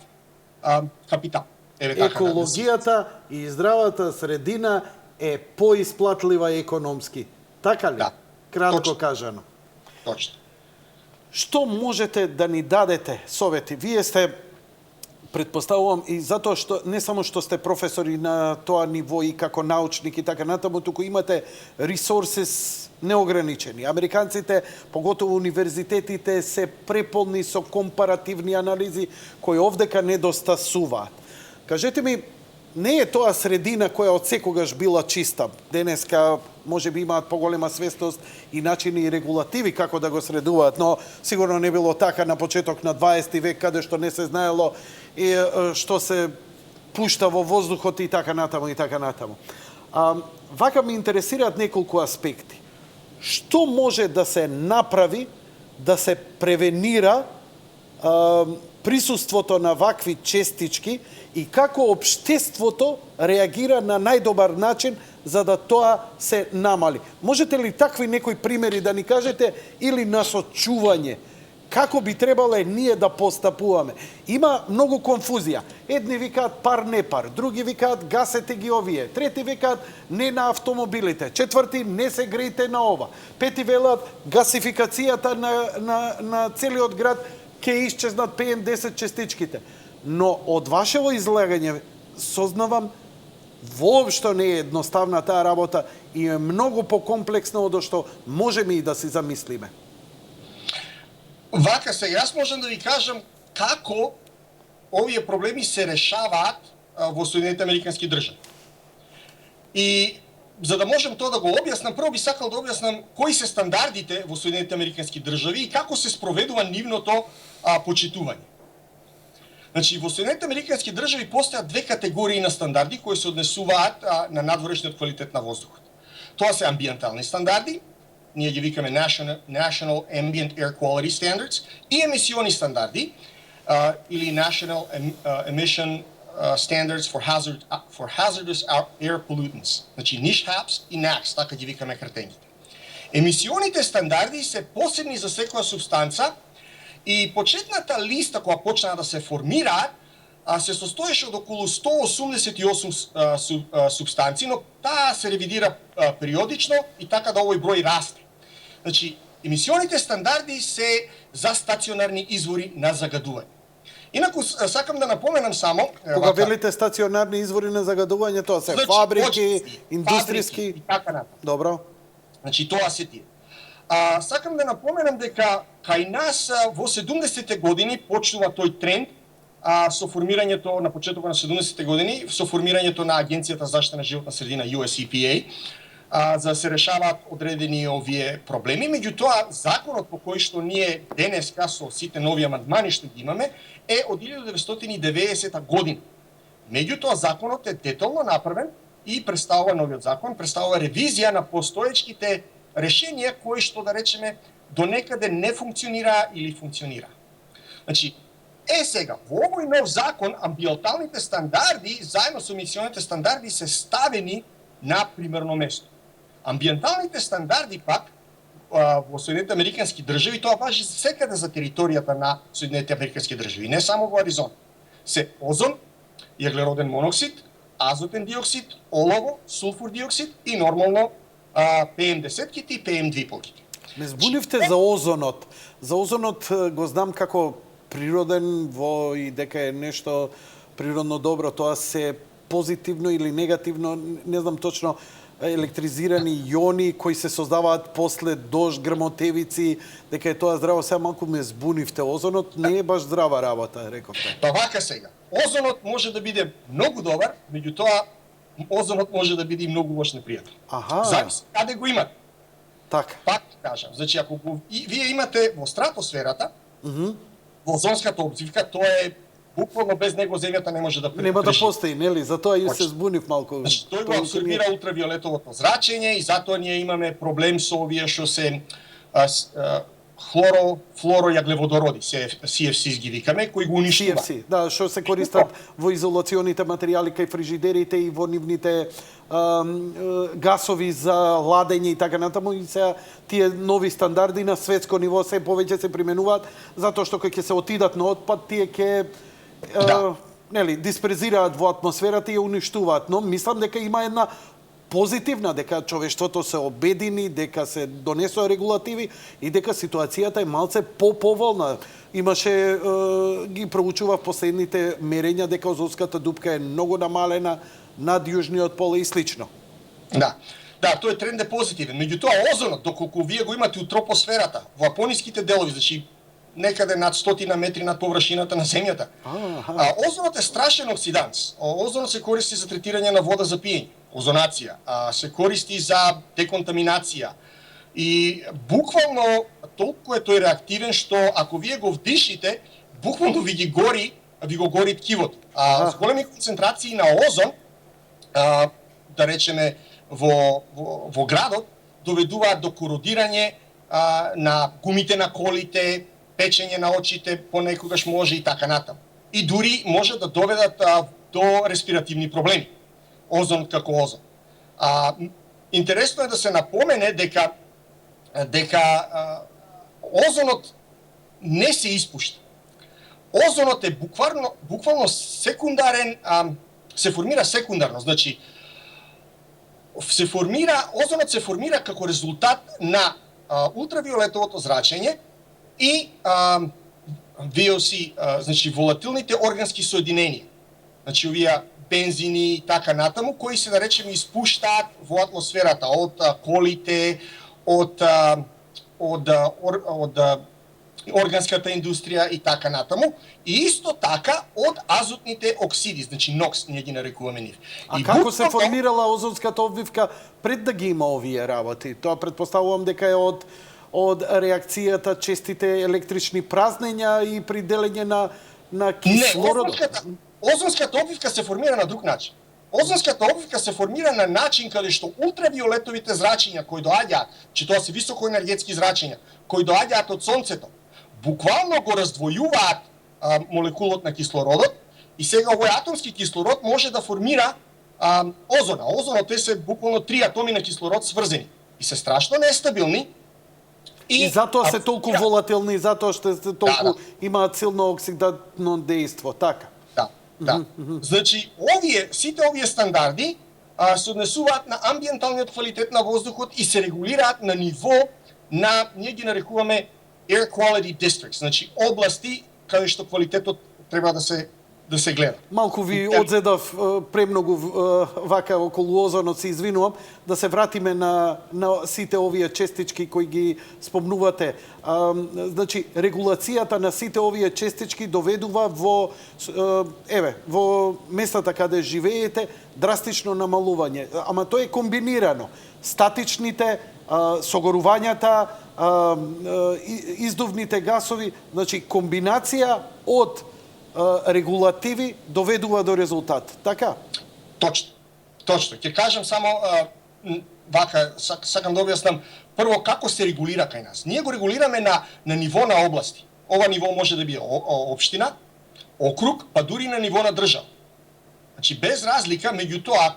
капитал. Екологијата и здравата средина е поисплатлива економски. Така ли? Да. Кратко кажано. Точно. Што можете да ни дадете совети? Вие сте, предпоставувам, и затоа што не само што сте професори на тоа ниво и како научник и така натаму, туку имате ресурси неограничени. Американците, поготово универзитетите, се преполни со компаративни анализи кои овдека недостасуваат. Кажете ми, не е тоа средина која од секогаш била чиста. Денеска може би имаат поголема свесност и начини и регулативи како да го средуваат, но сигурно не било така на почеток на 20 век, каде што не се знаело и што се пушта во воздухот и така натаму и така натаму. Вака ме интересираат неколку аспекти. Што може да се направи да се превенира присуството на вакви честички и како општеството реагира на најдобар начин за да тоа се намали. Можете ли такви некои примери да ни кажете или насочување? Како би требале ние да постапуваме? Има многу конфузија. Едни викаат пар не пар, други викаат гасете ги овие, трети викаат не на автомобилите, четврти не се грејте на ова, пети велат гасификацијата на целиот град ќе исчезнат PM10 частичките. Но од вашево излагање сознавам воопшто не е едноставна таа работа и е многу покомплексна од што можеме и да си замислиме. Вака се, јас можам да ви кажам како овие проблеми се решаваат во Соединените Американски држави. И за да можем тоа да го објаснам, прво би сакал да објаснам кои се стандардите во Соединените Американски држави и како се спроведува нивното почитување. Значи, во Соединените Американски држави постојат две категории на стандарди кои се однесуваат на надворешниот квалитет на воздухот. Тоа се амбиентални стандарди, ние ги викаме National Ambient Air Quality Standards, и емисиони стандарди, или National Emission Standards for Hazardous Air Pollutants. Значи, NISHAPS и NAAQS, така ги викаме кратењите. Емисионите стандарди се посебни за секоја субстанца и почетната листа која почна да се формира се состоеше од околу 188 субстанции, но таа се ревидира периодично и така да овој број расте. Значи, емисионите стандарди се за стационарни извори на загадување. Инаку сакам да напоменам само кога велите стационарни извори на загадување, тоа се фабрики, индустријски и така натаму. Добро. Значи тоа се тие. Сакам да напоменам дека кај нас во 70-те години почнува тој тренд со формирањето на почетокот на 70-те години, со формирањето на Агенцијата за заштита на животна средина US EPA, за да се решаваат одредени овие проблеми. Меѓутоа, законот по кој што ние денеска со сите нови амандмани што ги имаме е од 1990 година. Меѓутоа, законот е детално направен и представува новиот закон, представува ревизија на постоечките решенија кои што, да речеме, до некаде не функционира или функционира. Значи, сега, во овој нов закон, амбиенталните стандарди, заедно со емисионите стандарди, се ставени на примерно место. Амбиенталните стандарди пак во Соединените Американски држави, тоа важи секаде за територијата на Соединените Американски држави, не само во Аризона. Се озон, јаглероден моноксид, азотен диоксид, олово, сулфур диоксид и нормално PM10-ките и PM2-полките. Ме збунивте за озонот. За озонот го знам како природен и дека е нешто природно добро. Тоа се позитивно или негативно, не знам точно, електризирани јони кои се создаваат после дожд, грмотевици, дека е тоа здраво. Сега малку ме збунивте. Озонот не е баш здрава работа, рековте. Па вака сега. Озонот може да биде многу добар, меѓутоа озонот може да биде и многу лош непријател. Зависи каде го имате. Така. Пак кажам, значи ако вие имате во стратосферата, во озонската обзивка, тоа е буквално без него земјата не може да преживее. Нема да постои, нели? Затоа и се збунив малку. Значи, тој го абсорбира ултравиолетовото зрачење и затоа ние имаме проблем со овие што се флоројаглеводороди, CFCs ги викаме, кои го уништуваат. CFC, да, што се користат во изолационите материјали кај фрижидерите и во нивните гасови за ладење и така натаму, и сега тие нови стандарди на светско ниво се повеќе се применуваат, затоа што кога ќе се отидат на отпад, тие ќе нели диспрезираат во атмосферата и ја уништуваат, но мислам дека има една позитивна, дека човештвото се обедини, дека се донесоа регулативи и дека ситуацијата е малце поповолна. Имаше, ги проучував последните мерења дека озонската дупка е многу намалена над јужниот пол и слично. Да, тој тренд е позитивен. Меѓутоа, озонот, доколку вие го имате у тропосферата, во пониските делови, значи некаде над 100 метри над површината на земјата. Озонот е страшен оксиданс. Озонот се користи за третирање на вода за пиење, озонација, се користи за деконтаминација. И буквално толку е тој реактивен што ако вие го вдишите, буквално ви го гори ткивото. С големи концентрации на озон, да речеме во градот, доведуваат до кородирање на гумите на колите, печење на очите, понекогаш може и така натаму. И дури може да доведат до респиративни проблеми. Озон како озон. Интересно е да се напомене дека озонот не се испушта. Озонот е буквално секундарен, се формира секундарно, значи озонот се формира како резултат на ултравиолетовото зрачење и VOC, значи волатилните органски соединенија. Значи овие бензини и така натаму, кои се да речеме испуштаат во атмосферата од колите, од органската индустрија и така натаму, и исто така од азотните оксиди, значи NOx, ние ги нарекуваме нив. А како се формирала озонската обвивка пред да ги има овие работи? Тоа претпоставувам дека е од реакцијата честите електрични празнења и при делење на кислород. Не, озонската обвивка се формира на друг начин. Озонската обвивка се формира на начин каде што ултравиолетовите зрачења кои доаѓаат, че тоа се високоенергетски зрачења, кои доаѓаат од сонцето, буквално го раздвојуваат молекулот на кислородот и сега овој атомски кислород може да формира озона. Озонот се буквално 3 атоми на кислород сврзани и се страшно нестабилни. И затоа се толку волатилни, затоа што се толку имаат силно оксидатно дејство, така. Да. Значи, сите овие стандарди се однесуваат на амбиенталниот квалитет на воздухот и се регулираат на ниво на, ние ги нарекуваме Air Quality Districts, значи области каде што квалитетот треба да се гледа. Малку ви одзедав премногу вака околу озонот, се извинувам, да се вратиме на сите овие честички кои ги спомнувате. Значи, регулацијата на сите овие честички доведува во местата каде живеете драстично намалување. Ама тоа е комбинирано. Статичните, согорувањата, издувните гасови, значи комбинација од регулативи доведува до резултат, така? Точно. Ќе кажам само вака, сакам да објаснам прво како се регулира кај нас. Ние го регулираме на ниво на области. Ова ниво може да биде општина, округ, па дури на ниво на држава. Значи без разлика меѓу тоа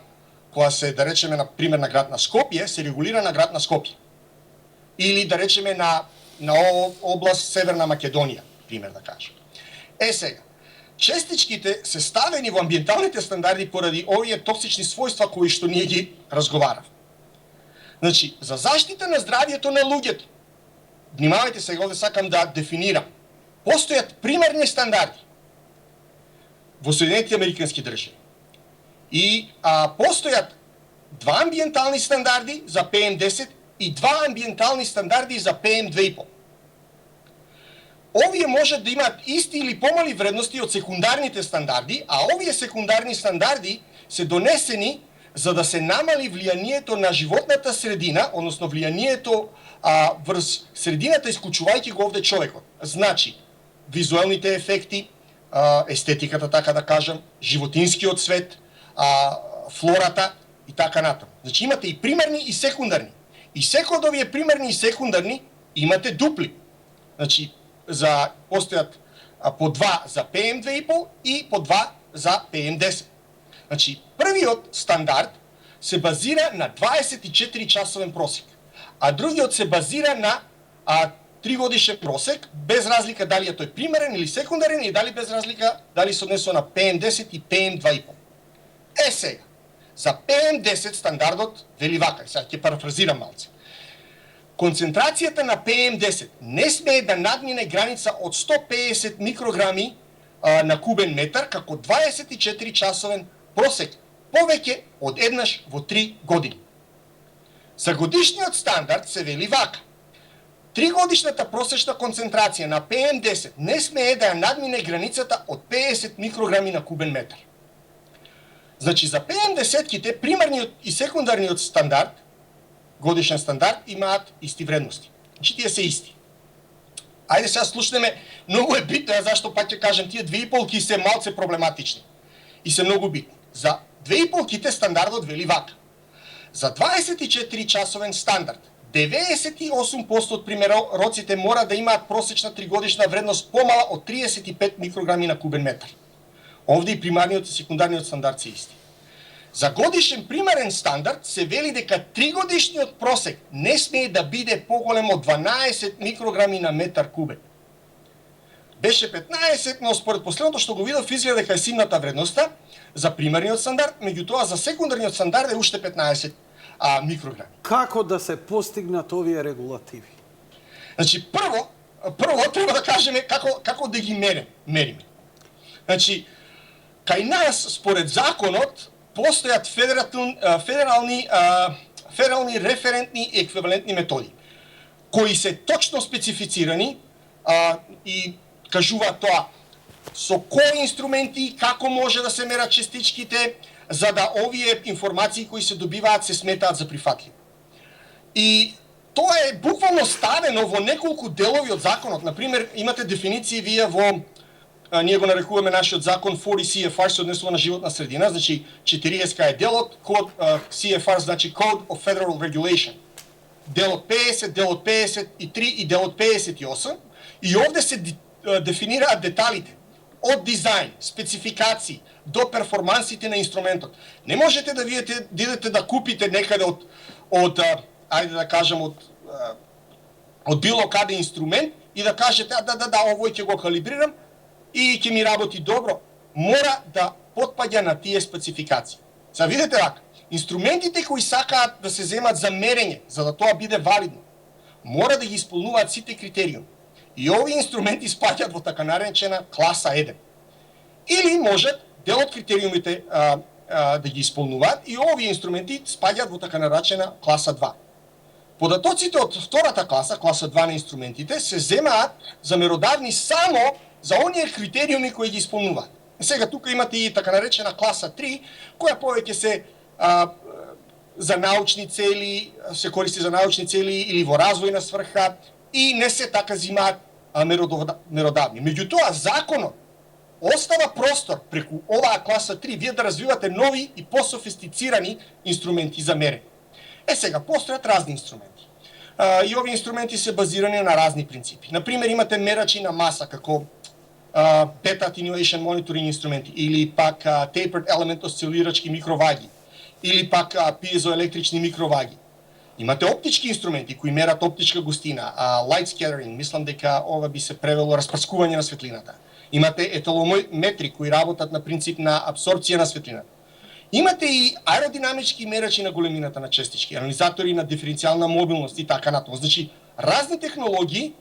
кога се, да речеме, на пример на град на Скопје, се регулира на град на Скопје. Или да речеме на област Северна Македонија, пример да кажем. Сега, честичките се ставени во амбиенталните стандарди поради овие токсични својства кои што ние ги разговарав. Значи, за заштита на здравјето на луѓето, внимавајте сега, овде сакам да дефинирам, постојат примерни стандарди во Соединетите Американски држави. И постојат два амбиентални стандарди за PM10 и два амбиентални стандарди за PM2,5. Овие можат да имаат исти или помали вредности од секундарните стандарди, а овие секундарни стандарди се донесени за да се намали влијанието на животната средина, односно влијанието врз средината, исклучувајќи го овде човекот. Значи, визуелните ефекти, естетиката, така да кажам, животинскиот свет, флората и така натаму. Значи, имате и примерни и секундарни. И секој од овие примерни и секундарни имате дупли. Значи, постојат по 2 за PM2,5 и по 2 за PM10. Значи, првиот стандард се базира на 24 часовен просек, а другиот се базира на 3 годишен просек, без разлика дали е тој примерен или секундарен и дали без разлика дали се однесува на PM10 и PM2,5. Сега, за PM10 стандардот вели вака, сега ќе парафразирам малце. Концентрацијата на PM10 не смее да надмине граница од 150 микрограми на кубен метар како 24 часовен просек, повеќе од еднаш во 3 години. За годишниот стандард се вели вака. 3-годишната просечна концентрација на PM10 не смее да ја надмине границата од 50 микрограми на кубен метар. Значи, за PM10-ките, примерниот и секундарниот стандард, годишен стандард, имаат исти вредности. Значи, тие се исти. Ајде сега слушнеме, многу е битно, зашто пак ќе кажем, тие 2,5-ки се малце проблематични и се многу битни. За 2,5-ките стандардот вели вака. За 24 часовен стандард, 98% од примероците мора да имаат просечна тригодишна вредност помала од 35 микрограми на кубен метар. Овде и примарниот и секундарниот стандард се исти. За годишен примерен стандард се вели дека 3-годишниот просек не смее да биде поголем од 12 микрограми на метар кубен. Беше 15, но според последното што го видов изгледа дека е симната вредноста за примерниот стандард, меѓутоа за секундарниот стандард е уште 15 микрограми. Како да се постигнат овие регулативи? Значи, прво треба да кажеме како да ги мериме. Значи, кај нас, според законот, постојат федерални референтни и еквивалентни методи, кои се точно специфицирани и кажуваат тоа со кои инструменти, како може да се мерат частичките, за да овие информации кои се добиваат се сметаат за прифатливи. И тоа е буквално ставено во неколку делови од законот. Например, имате дефиниции вие во ние го нарекуваме нашиот закон 40 CFR се однесува на животна средина, значи 40 е делот, код CFR значи Code of Federal Regulation. Делот 50, делот 53 и делот 58 и овде се дефинираат деталите од дизајн, спецификации до перформансите на инструментот. Не можете да идете да купите некаде од ајде да кажам од било каде инструмент и да кажете да овој ќе го калибрирам и ќе ми работи добро. Мора да потпаѓа на тие спецификации. Са видите вака, инструментите кои сакаат да се земат за мерење, за да тоа биде валидно, мора да ги исполнуваат сите критериуми. И овие инструменти спаѓаат во така наречена класа 1. Или можат дел од критериумите да ги исполнуваат и овие инструменти спаѓаат во така наречена класа 2. Податоците од втората класа, класа 2 на инструментите, се земаат за меродавни само за оние критериуми кои ги исполнуваат. Сега тука имате и така наречена класа 3, која повеќе се за научни цели, се користи за научни цели или во развојна сврха и не се така зимаат меродавни. Меѓутоа, законот остава простор преку оваа класа 3 вие да развивате нови и пософистицирани инструменти за мерење. Сега, постојат разни инструменти. И овие инструменти се базирани на разни принципи. Например, имате мерачи на маса, како Beta Attenuation Monitoring инструменти, или пак Tapered Element осцилирачки микроваги, или пак пиезоелектрични микроваги. Имате оптички инструменти кои мерат оптичка густина, light scattering, мислам дека ова би се превело распрскување на светлината. Имате еталометри кои работат на принцип на апсорбција на светлината. Имате и аеродинамички мерачи на големината на честички, анализатори на диференцијална мобилност и така натаму. Значи, разни технологии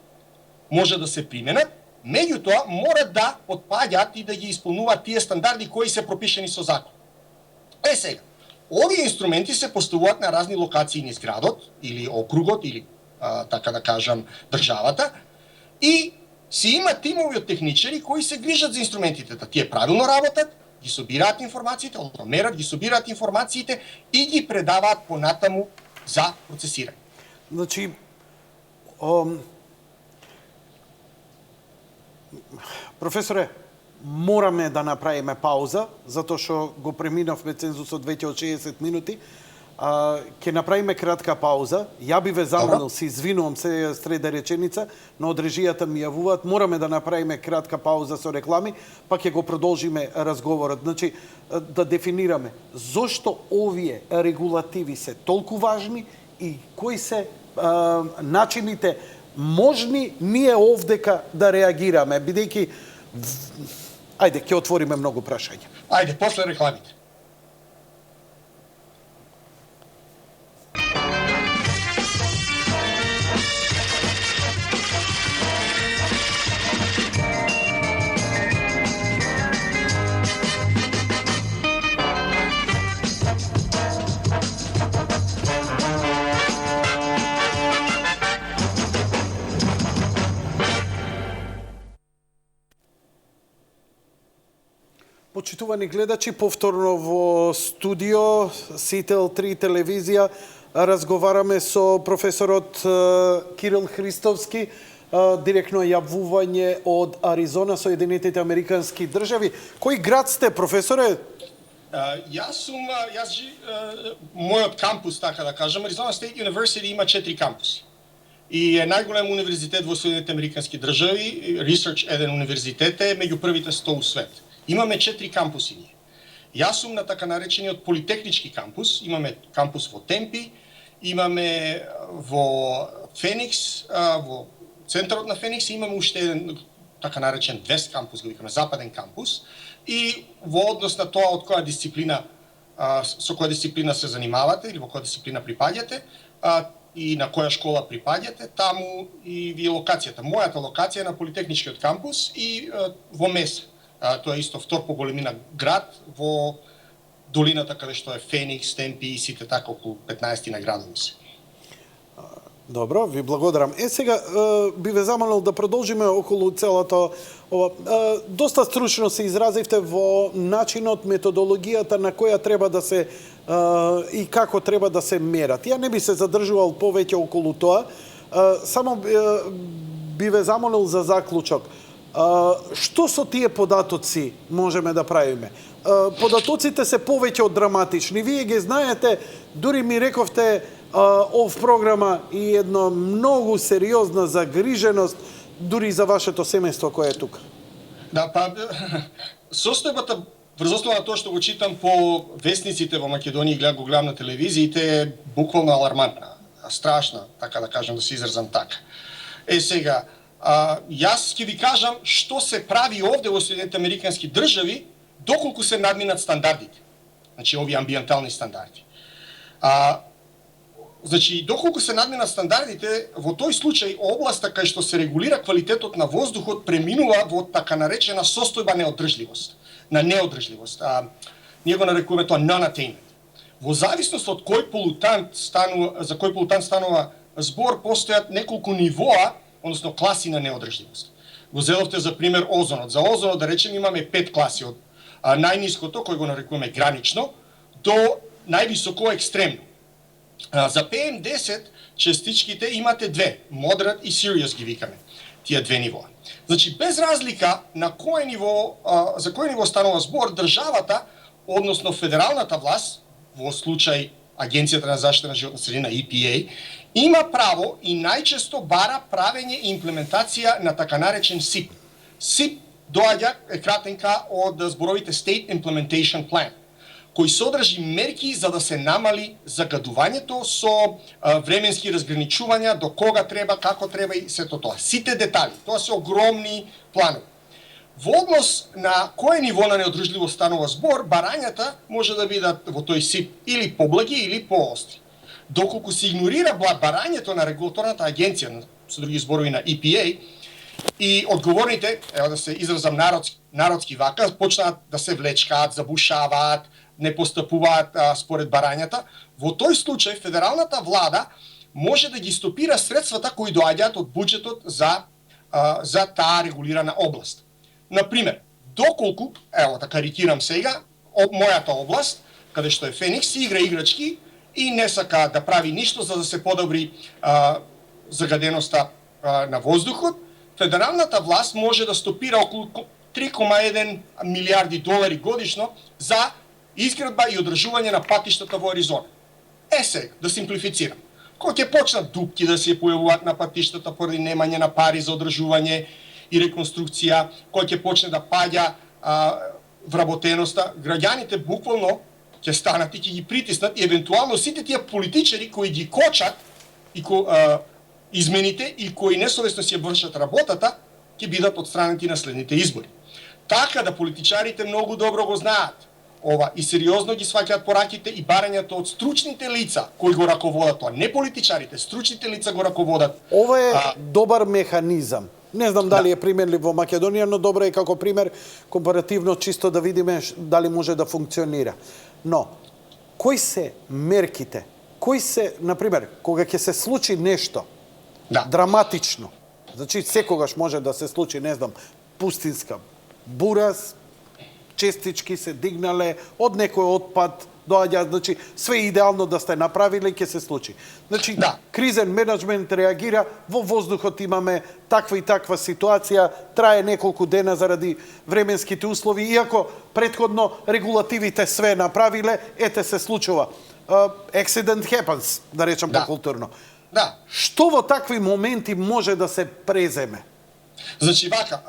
може да се применат, меѓутоа мора да потпаѓаат и да ги исполнуваат тие стандарди кои се пропишени со закон. Сега, овие инструменти се поставуваат на разни локации низ градот или округот или така да кажам државата и си има тимови од техничари кои се грижат за инструментите, да тие правилно работат, ги собираат информациите, мерат, ги собираат информациите и ги предаваат понатаму за процесирање. Значи, професоре, мораме да направиме пауза, затоа што го преминавме цензусот веќе од 60 минути. Ќе направиме кратка пауза. Ја би ве замолил, се извинувам се среде реченица, но од режијата ми јавуваат, мораме да направиме кратка пауза со реклами, па ќе го продолжиме разговорот. Значи, да дефинираме зошто овие регулативи се толку важни и кои се начините можни ние овдека да реагираме, бидејќи ајде, ќе отвориме многу прашања. Ајде, после рекламите. Почитувани гледачи, повторно во студио Сител 3 телевизија разговараме со професорот Кирил Христовски, директно јавување од Аризона, Соединетите Американски држави. Кој град сте, професоре? Мојот кампус, така да кажем, Arizona State University има 4 кампуси. И е најголем универзитет во Соединените Американски држави, Research еден универзитет е меѓу првите 100 у свет. Имаме 4 кампуси ние. Јас сум на така наречениот политехнички кампус, имаме кампус во Темпи, имаме во Феникс, во центарот на Феникс, имаме уште еден така наречен Вест кампус, го викаме Западен кампус, и во однос на тоа од која дисциплина, со која дисциплина се занимавате или во која дисциплина припаѓате, и на која школа припаѓате, таму и ви е локацијата. Мојата локација е на Политехничкиот кампус и во Меса. Тоа е исто втор по големина град во долината каде што е Феникс, Темпи и сите така околу 15 на градови се. Добро, ви благодарам. Сега би ве замолил да продолжиме околу целото ова. Доста стручно се изразивте во начинот, методологијата на која треба да се и како треба да се мерат. Ја не би се задржувал повеќе околу тоа. Само би ве замолил за заклучок. Што со тие податоци можеме да правиме? Податоците се повеќе од драматични. Вие ги знаете, дури ми рековте ов програма и една многу сериозна загриженост дури за вашето семејство кое е тука. Да, состојбата врз основа на тоа што го читам по весниците во Македонија и го гледам на телевизиите е буквално алармантна, страшна, така да кажам, да се изразам така. Сега, јас ќе ви кажам што се прави овде во Соединените Американски држави доколку се надминат стандардите. Значи, овие амбиентални стандарди. Значи, доколку се надминат стандардите, во тој случај областа кај што се регулира квалитетот на воздухот преминува во така наречена состојба на неодржливост. Ние го нарекуваме тоа non-attainment. Во зависност од кој полутант станува збор, постојат неколку нивоа, односно класи на неодржливост. Го зедовте за пример озонот. За озонот, да речем, имаме 5 класи од најниското, кој го нарекуваме гранично, до највисоко екстремно. За PM10 частичките имате две, moderate и serious ги викаме, тие две нивоа. Значи, без разлика на кој ниво, за кој ниво станува збор, државата, односно федералната власт, во случај Агенцијата на заштита на животна средина, EPA, има право и најчесто бара правење и имплементација на така наречен SIP. SIP доаѓа, е кратенка од зборовите State Implementation Plan, кој содржи мерки за да се намали загадувањето со временски разграничувања, до кога треба, како треба и сето тоа. Сите детали, тоа се огромни планови. Во однос на кое ниво на неодржливост станува збор, барањата може да бидат во тој СИП или поблаги или поостри. Доколку се игнорира барањето на регулаторната агенција, со други зборови на EPA, и одговорните, ево да се изразам народски вака, почнаат да се влечкаат, забушаваат, не постапуваат според барањата, во тој случај федералната влада може да ги стопира средствата кои доаѓаат од буџетот за таа регулирана област. Например, доколку, ево да карикирам сега, мојата област, каде што е Феникс, си игра играчки и не сака да прави ништо за да се подобри загаденоста на воздухот, федералната власт може да стопира околу 3,1 милиарди долари годишно за изградба и одржување на патиштата во Аризона. Сега, да симплифицирам. Кога ќе почнат дупки да се појавуваат на патиштата поради немање на пари за одржување и реконструкција, кога ќе почне да паѓа вработеноста, граѓаните буквално ќе станат и ќе ги притиснат и евентуално сите тие политичари кои ги кочат и измените и кои несовесно си вршат работата, ќе бидат отстранети на следните избори. Така да политичарите многу добро го знаат ова и сериозно ги сваќаат пораките и барањето од стручните лица кои го раководат тоа, не политичарите, стручните лица го раководат. Ова е добар механизам. Не знам дали е применлив во Македонија, но добро е како пример компаративно чисто да видиме дали може да функционира. Но кои се мерките? Кои се, например, кога ќе се случи нешто драматично, значи секогаш може да се случи, не знам, пустинска бура, честички се дигнале од некој отпад, доаѓа, значи све идеално да сте направиле ќе се случи. Значи Да. кризен менеджмент реагира, во воздухот имаме таква и таква ситуација, трае неколку дена заради временските услови, иако претходно регулативите све направиле, ете се случува. Accident happens, да речем Да. покултурно. Да. Што во такви моменти може да се преземе? Значи вака,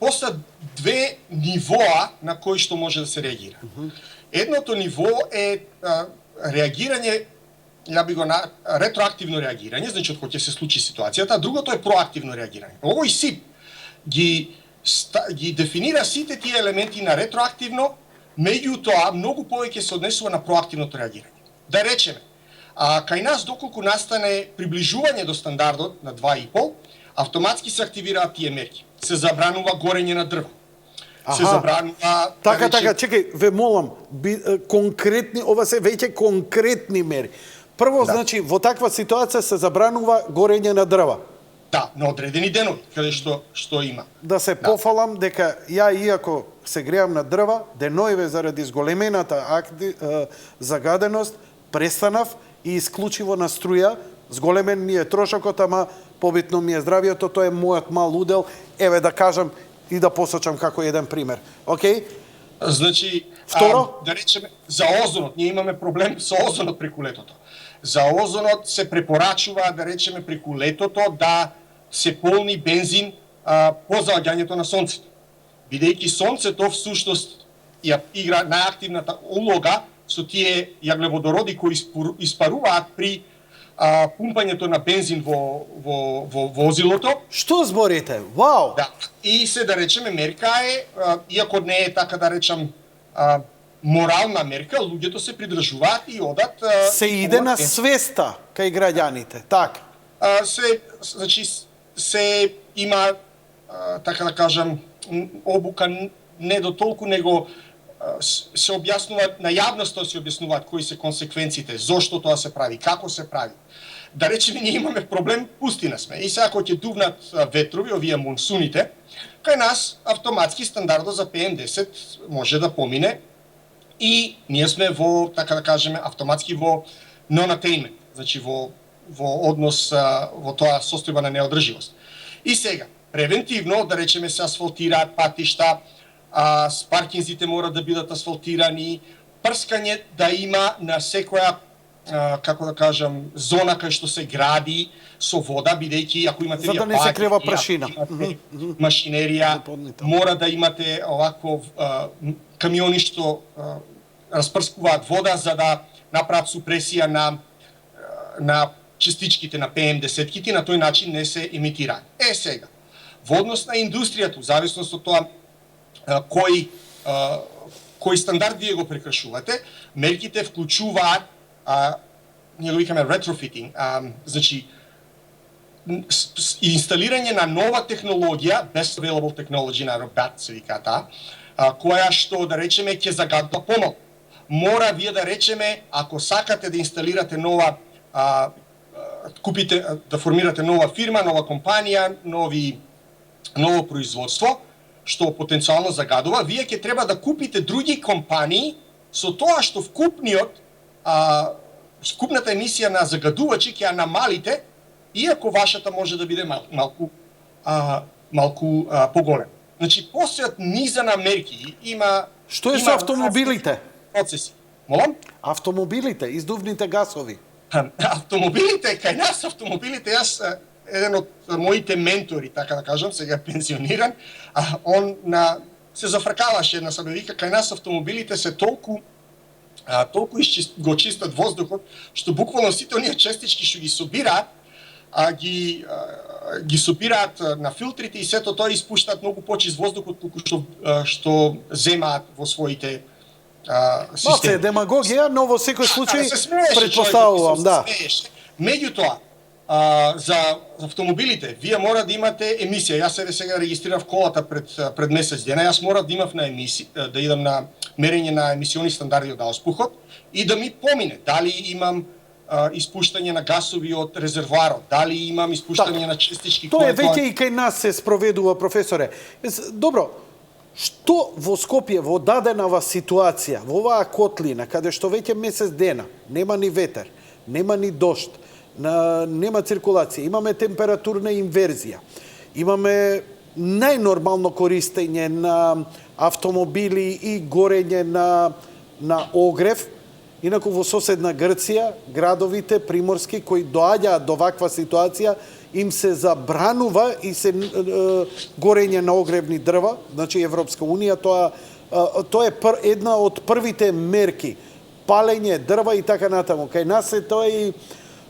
постојат две нивоа на кои што може да се реагира. Едното ниво е реагирање, ја би го ретроактивно реагирање, значи од кога ќе се случи ситуацијата, а другото е проактивно реагирање. Овој СИП ги дефинира сите тие елементи на ретроактивно, меѓутоа многу повеќе се однесува на проактивното реагирање. Да речеме, кај нас доколку настане приближување до стандардот на 2,5, автоматски се активираат тие мерки. Се забранува горење на дрво. Се забранува... Така, чекај, ве молам, конкретни, ова се веќе конкретни мери. Прво, Да. значи, во таква ситуација се забранува горење на дрва. Да, на одредени денови, каде што има. Да се пофалам дека ја, иако се греам на дрва, деноиве заради зголемената загаденост, престанав и исклучиво на струја, зголемен ми е трошокот, ама побитно ми е здравието, тоа е мојот мал удел, еве да кажам и да посочам како еден пример. Океј? Значи, Второ? Да речеме, за озонот, ние имаме проблем со озонот преку летото. За озонот се препорачува, да речеме, преку летото да се полни бензин по заоѓањето на сонцето. Бидејќи сонцето всушност ја игра најактивната улога со тие јаглеводороди кои испаруваат при пумпањето на бензин во возилото. Што зборите? Вау! Да. И се да речеме мерка е, иако не е така да речам морална мерка, луѓето се придржуваат и одат... Се иде на свеста кај граѓаните, така. Значи, се има, така да кажам, обука не до толку, него се објаснуваат, на јавноста се објаснуваат кои се консеквенциите, зошто тоа се прави, како се прави. Да речеме, ние имаме проблем, пустина сме. И сега кога ќе дувнат ветрови, овие монсуните, кај нас автоматски стандардот за PM10 може да помине и ние сме во, така да кажеме, автоматски во non-attainment, значи во однос во тоа состојба на неодрживост. И сега, превентивно, да речеме, се асфалтираат патишта, паркинзите мора да бидат асфалтирани, прскање да има на секоја, како да кажам, зона кај што се гради со вода, бидејќи ако имате за да не се крива прашина, машинерија, мора да имате оваков камиони што распрскуваат вода за да направат супресија на частичките на PM10-ките, на тој начин не се емитираат. Сега, во однос на индустријата, во зависност од тоа кој стандард вие го прекршувате, мерките вклучуваат, ние го викаме retrofitting, значи инсталирање на нова технологија, best available technology на BAT се вика таа, која што, да речеме, ќе загадува помалку. Мора вие да речеме, ако сакате да инсталирате нова, купите, да формирате нова фирма, нова компанија, ново производство, што потенцијално загадува, вие ќе треба да купите други компании со тоа што вкупната емисија на загадувачи ќе ја намалите, иако вашата може да биде малку поголема. Значи, постојат низа на мерки, има... Што е со автомобилите? Процеси. Молам? Автомобилите, издувните гасови. Автомобилите, кај нас автомобилите, јас еден од моите ментори, така да кажам, сега пенсиониран, он се зафркаваше една сабе, вика, кај нас автомобилите се толку го чистат воздухот, што буквално сите оние честички што ги собираат, ги собираат на филтрите и сето тоа испуштаат многу почист воздухот колку што земаат во своите системи. Малце демагогија, но во секој случај претпоставувам, да. Меѓутоа, за автомобилите, вие мора да имате емисија. Јас сега регистрирав колата пред месец дена, јас мора да имав на да идам на мерење на емисиони стандарди од ауспухот и да ми помине дали имам испуштање на гасови од резервоарот, дали имам испуштање на честички. Тоа е веќе и кај нас се спроведува, професоре. Добро, Што во Скопје, во даденава ситуација, во оваа котлина, каде што веќе месец дена, нема ни ветер, нема ни дожд, нема циркулација, имаме температурна инверзија, имаме најнормално користење на автомобили и горење на огрев. Инаку во соседна Грција, градовите приморски кои доаѓаат до ваква ситуација, им се забранува и се горење на огревни дрва, значи Европска Унија, тоа е една од првите мерки, палење дрва и така натаму. Кај нас е тоа и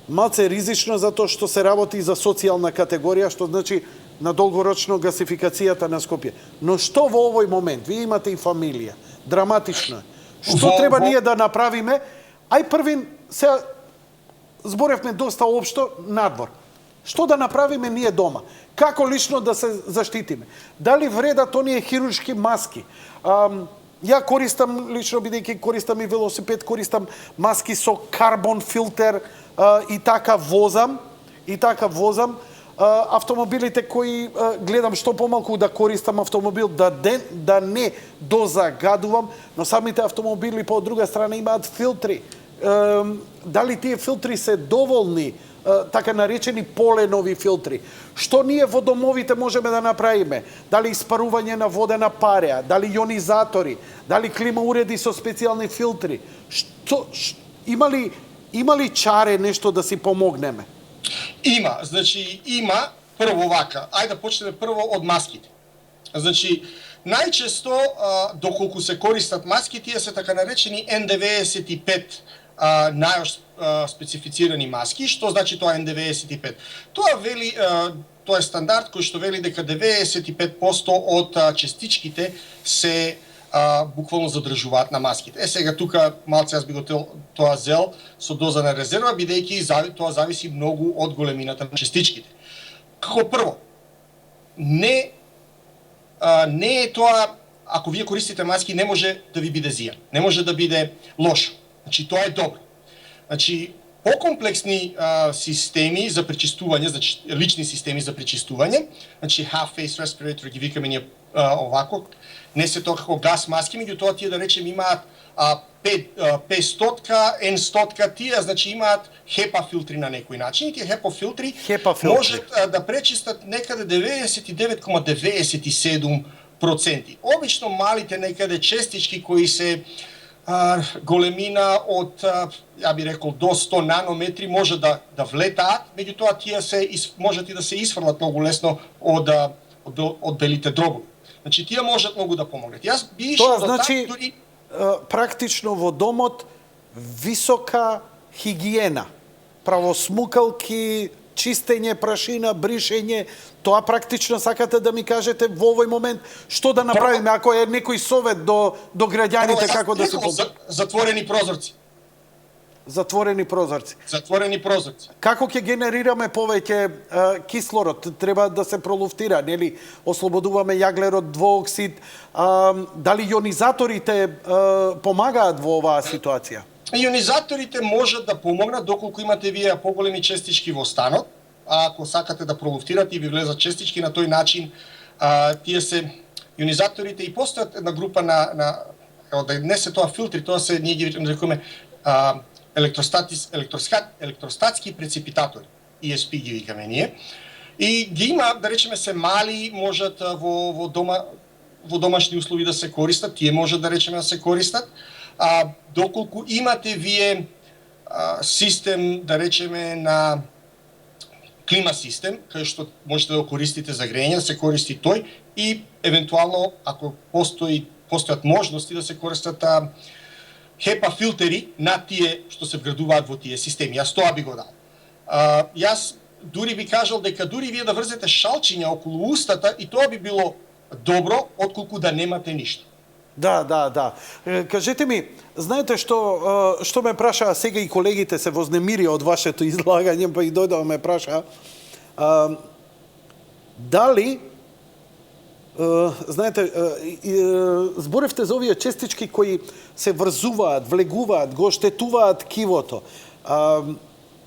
малце ризично затоа што се работи за социјална категорија, што значи на долгорочно гасификацијата на Скопје. Но што во овој момент? Вие имате и фамилија. Драматично е. Што треба ние да направиме? Ај првин, сега зборевме доста општо надвор. Што да направиме ние дома? Како лично да се заштитиме? Дали вредат оние хируршки маски? Ја користам, лично бидејќи користам и велосипед, користам маски со карбон филтер и така возам. Автомобилите кои гледам што помалку да користам автомобил, да не дозагадувам, но самите автомобили по друга страна имаат филтри. Дали тие филтри се доволни, така наречени поленови филтри? Што ние во домовите можеме да направиме? Дали испарување на водена пареа, дали ионизатори, дали клима уреди со специјални филтри? Има ли чаре нешто да си помогнеме? Има, прво вака, ајде да почнеме прво од маските. Значи, најчесто, доколку се користат маски, тие се така наречени N95 најош специфицирани маски. Што значи тоа N95? Тоа вели, тоа е стандард кој што вели дека 95% од частичките се буквално задржуваат на маските. Сега тука малце јас би го тоа зел со доза на резерва, бидејќи тоа зависи многу од големината на частичките. Како прво, не е тоа, ако вие користите маски, не може да ви биде зијан, не може да биде лошо. Значи тоа е добро. Значи покомплексни системи за пречистување, значи лични системи за пречистување, значи half face respirator ги викаме ние овако, не се тоа како газ маски, меѓутоа тие да речем имаат 500-ка, N100-ка, тие значи имаат HEPA филтри на некој начин и тие HEPA филтри можат да пречистат некаде 99,97%. Обично малите некаде честички кои се големина од, ја би рекол, до 100 нанометри може да влетаат, меѓутоа тие можат и да се исфрлат многу лесно од белите дробови. Значи, тие можат многу да помогнат. Јас би тоа значи, практично во домот, висока хигиена, правосмукалки, чистење, прашина, бришење, тоа практично сакате да ми кажете во овој момент што да направиме, ако е некој совет до граѓаните како да се затворени прозорци. Затворени прозорци. Како ќе генерираме повеќе кислород? Треба да се пролуфтира, нели? Ослободуваме јаглерод двооксид. Дали ионизаторите помагаат во оваа ситуација? Ионизаторите можат да помогнат доколку имате вие поголеми честички во станот. Ако сакате да пролуфтирате и ви влезат честички на тој начин, тие се ионизаторите и постојат една група да не се тоа филтри, тоа се ние ги рекуваме електростатски преципитатори, ESP ги викаме ние. И ги има, да речеме, се мали, можат во домашни услови да се користат, тие можат да речеме да се користат. Доколку имате вие систем, да речеме, на клима систем, кај што можете да го користите за грејење, да се користи тој и евентуално, ако постојат можности да се користат HEPA филтери на тие што се вградуваат во тие системи. Јас тоа би го дал. Јас дури би кажал дека дури вие да врзете шалчиња околу устата и тоа би било добро, отколку да немате ништо. Да. Кажете ми, знаете што ме прашаа сега и колегите се вознемирија од вашето излагање, па и дојдоа ме прашаа, дали знаете, зборевте за овие честички кои се врзуваат, влегуваат, го оштетуваат кивото.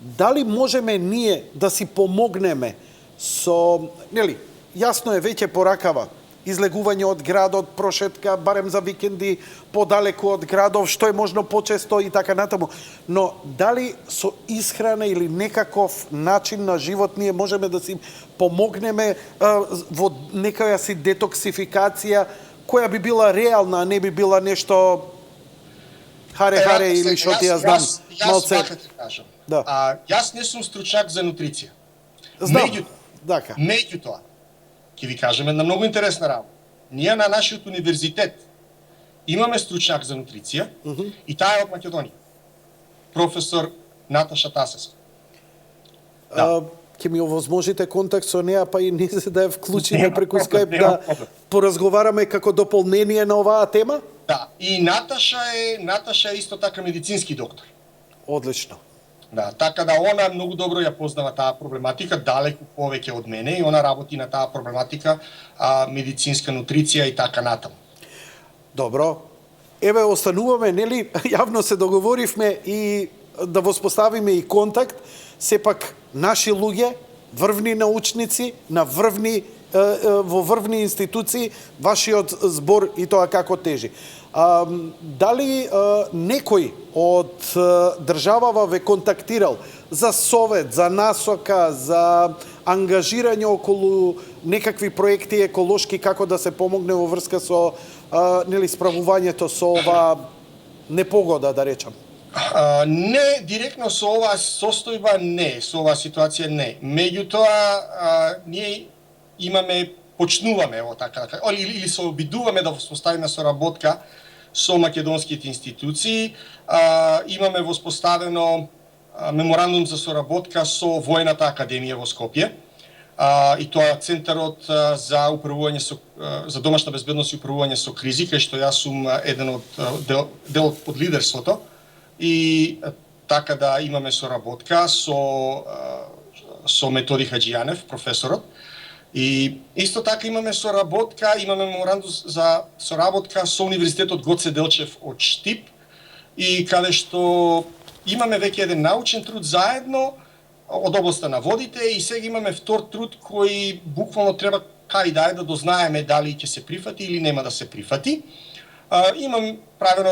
Дали можеме ние да си помогнеме со, нели, јасно е веќе поракава излегување од градот, прошетка, барем за викенди, подалеку од градов, што е можно почесто и така натаму. Но дали со исхрана или некаков начин на живот ние можеме да си помогнеме во некоја си детоксификација, која би била реална, а не би била нешто харе или што ти ја знам. Јас вака ти кажам. Да. Јас не сум стручак за нутриција. Знам. Меѓутоа, ќе ви кажем една многу интересна работа. Ние на нашиот универзитет имаме стручак за нутриција и таа е од Македонија. Професор Наташа Тасевска. Ќе ми овозможите контакт со неа, па и ние да ја вклучиме преку Skype да поразговараме како дополнение на оваа тема? Да, и Наташа е исто така медицински доктор. Одлично. Да, така да она многу добро ја познава таа проблематика, далеку повеќе од мене, и она работи на таа проблематика, медицинска нутриција и така натаму. Добро. Еве, остануваме, нели, јавно се договоривме и да воспоставиме и контакт, сепак наши луѓе, врвни научници, на врвни во врвни институции, вашиот збор и тоа како тежи. Дали некој од државава ве контактирал за совет, за насока, за ангажирање околу некакви проекти еколошки, како да се помогне во врска со нели справувањето со ова непогода, да речам? Не директно со оваа состојба, не, со оваа ситуација не. Меѓутоа, ние почнуваме така, или се обидуваме да воспоставиме соработка со македонските институции. Имаме воспоставено меморандум за соработка со Војната академија во Скопје. И тоа Центарот за управување за домашна безбедност и управување со кризи, кај што јас сум еден од дел од лидерството. И така да имаме соработка со Методи Хаџијанев, професорот. И исто така имаме меморандум за соработка со Универзитетот Гоце Делчев од Штип, и каде што имаме веќе еден научен труд заедно од областа на водите, и сега имаме втор труд кој буквално треба кај да е да дознаеме дали ќе се прифати или нема да се прифати. Имам правено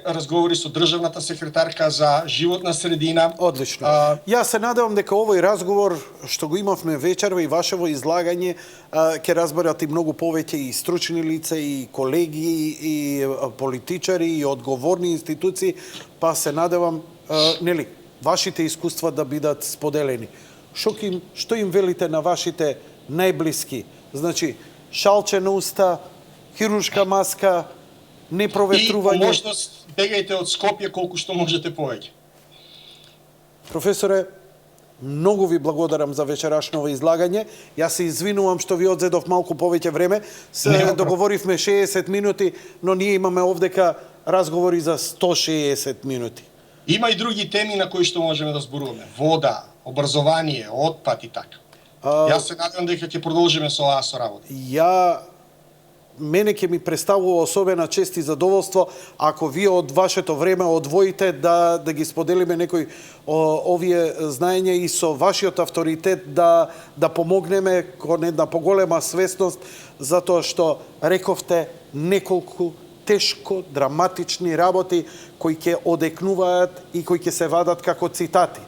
разговори со државната секретарка за животна средина. Одлично. Јас се надевам дека овој разговор што го имавме вечерва и вашево излагање ќе разберат и многу повеќе и стручни лица, и колеги, и политичари, и одговорни институции, па се надевам нели вашите искуства да бидат споделени. Што им велите на вашите најблиски? Значи, шалче на уста, хируршка маска, непроветрување. И по можност бегајте од Скопје колку што можете повеќе. Професоре, многу ви благодарам за вечерашново излагање. Јас се извинувам што ви одзедов малку повеќе време. Се договоривме 60 минути, но ние имаме овдека разговори за 160 минути. Има и други теми на кои што можеме да зборуваме. Вода, образование, отпад и така. Јас се надевам дека ќе продолжиме со оваа соработа. Мене ќе ми представува особена чест и задоволство ако вие од вашето време одвоите да ги споделиме некои овие знаења и со вашиот авторитет да помогнеме кон една поголема свесност, затоа што рековте неколку тешко, драматични работи кои ќе одекнуваат и кои ќе се вадат како цитати.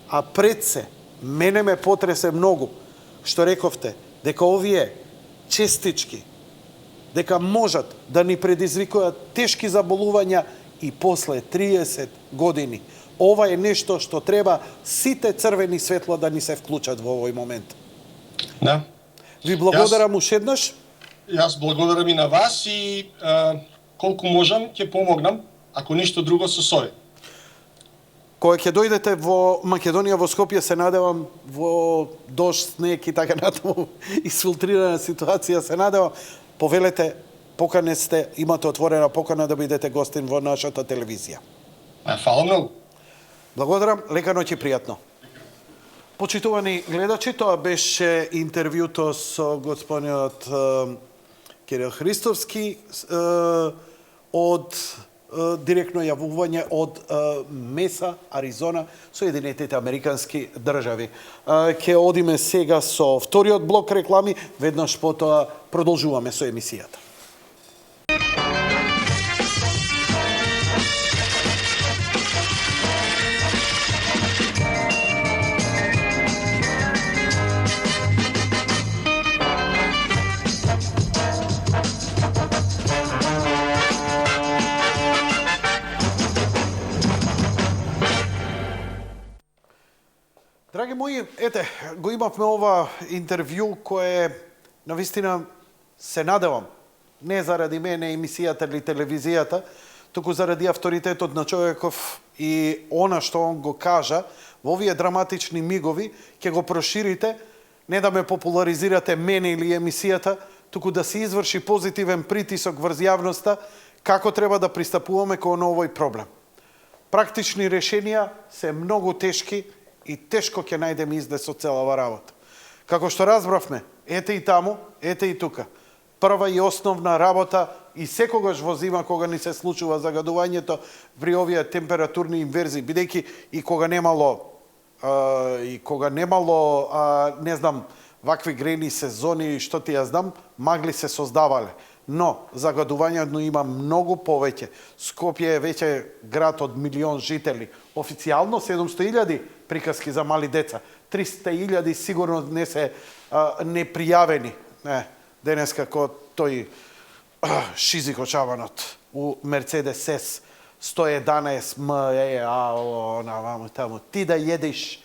А пред се, мене ме потресе многу што рековте дека овие честички дека можат да ни предизвикуваат тешки заболувања и после 30 години. Ова е нешто што треба сите црвени светла да ни се вклучат во овој момент. Да. Ви благодарам уште еднаш. Јас благодарам и на вас и колку можам ќе помогнам, ако ништо друго со совет. Кога ќе дојдете во Македонија, во Скопје, се надевам во дожд, снег и така натаму, исфилтрирана ситуација, се надевам, повелете, покане сте, имате отворена покана да бидете гостин во нашата телевизија. Фала многу. Благодарам, лека ноќ и пријатно. Почитувани гледачи, тоа беше интервјуто со господинот Кирил Христовски од директно јавување од Меса, Аризона, Соединетите Американски држави. Ке одиме сега со вториот блок реклами, веднаш потоа продолжуваме со емисијата. Драги мои, ете, го имавме ова интервју кое навистина се надевам, не заради мене, емисијата или телевизијата, туку заради авторитетот на човеков и она што он го кажа, во овие драматични мигови, ќе го проширите, не да ме популаризирате мене или емисијата, туку да се изврши позитивен притисок врз јавноста, како треба да пристапуваме кон овој проблем. Практични решенија се многу тешки и тешко ќе најдеме излез од целава работа. Како што разбравме, ете и таму, ете и тука. Прва и основна работа и секогаш во зима кога ни се случува загадувањето при овие температурни инверзии, бидејќи и кога немало не знам, вакви грени сезони, што ти ја знам, магли се создавале. Но загадувањето има многу повеќе. Скопје е веќе град од 1 милион жители. Официјално 700.000 приказки за мали деца. 300.000 сигурно не се непријавени. Денеска како тој Шизико Чаванот у Мерцедес С 111 МЕ, таму. Ти да једиш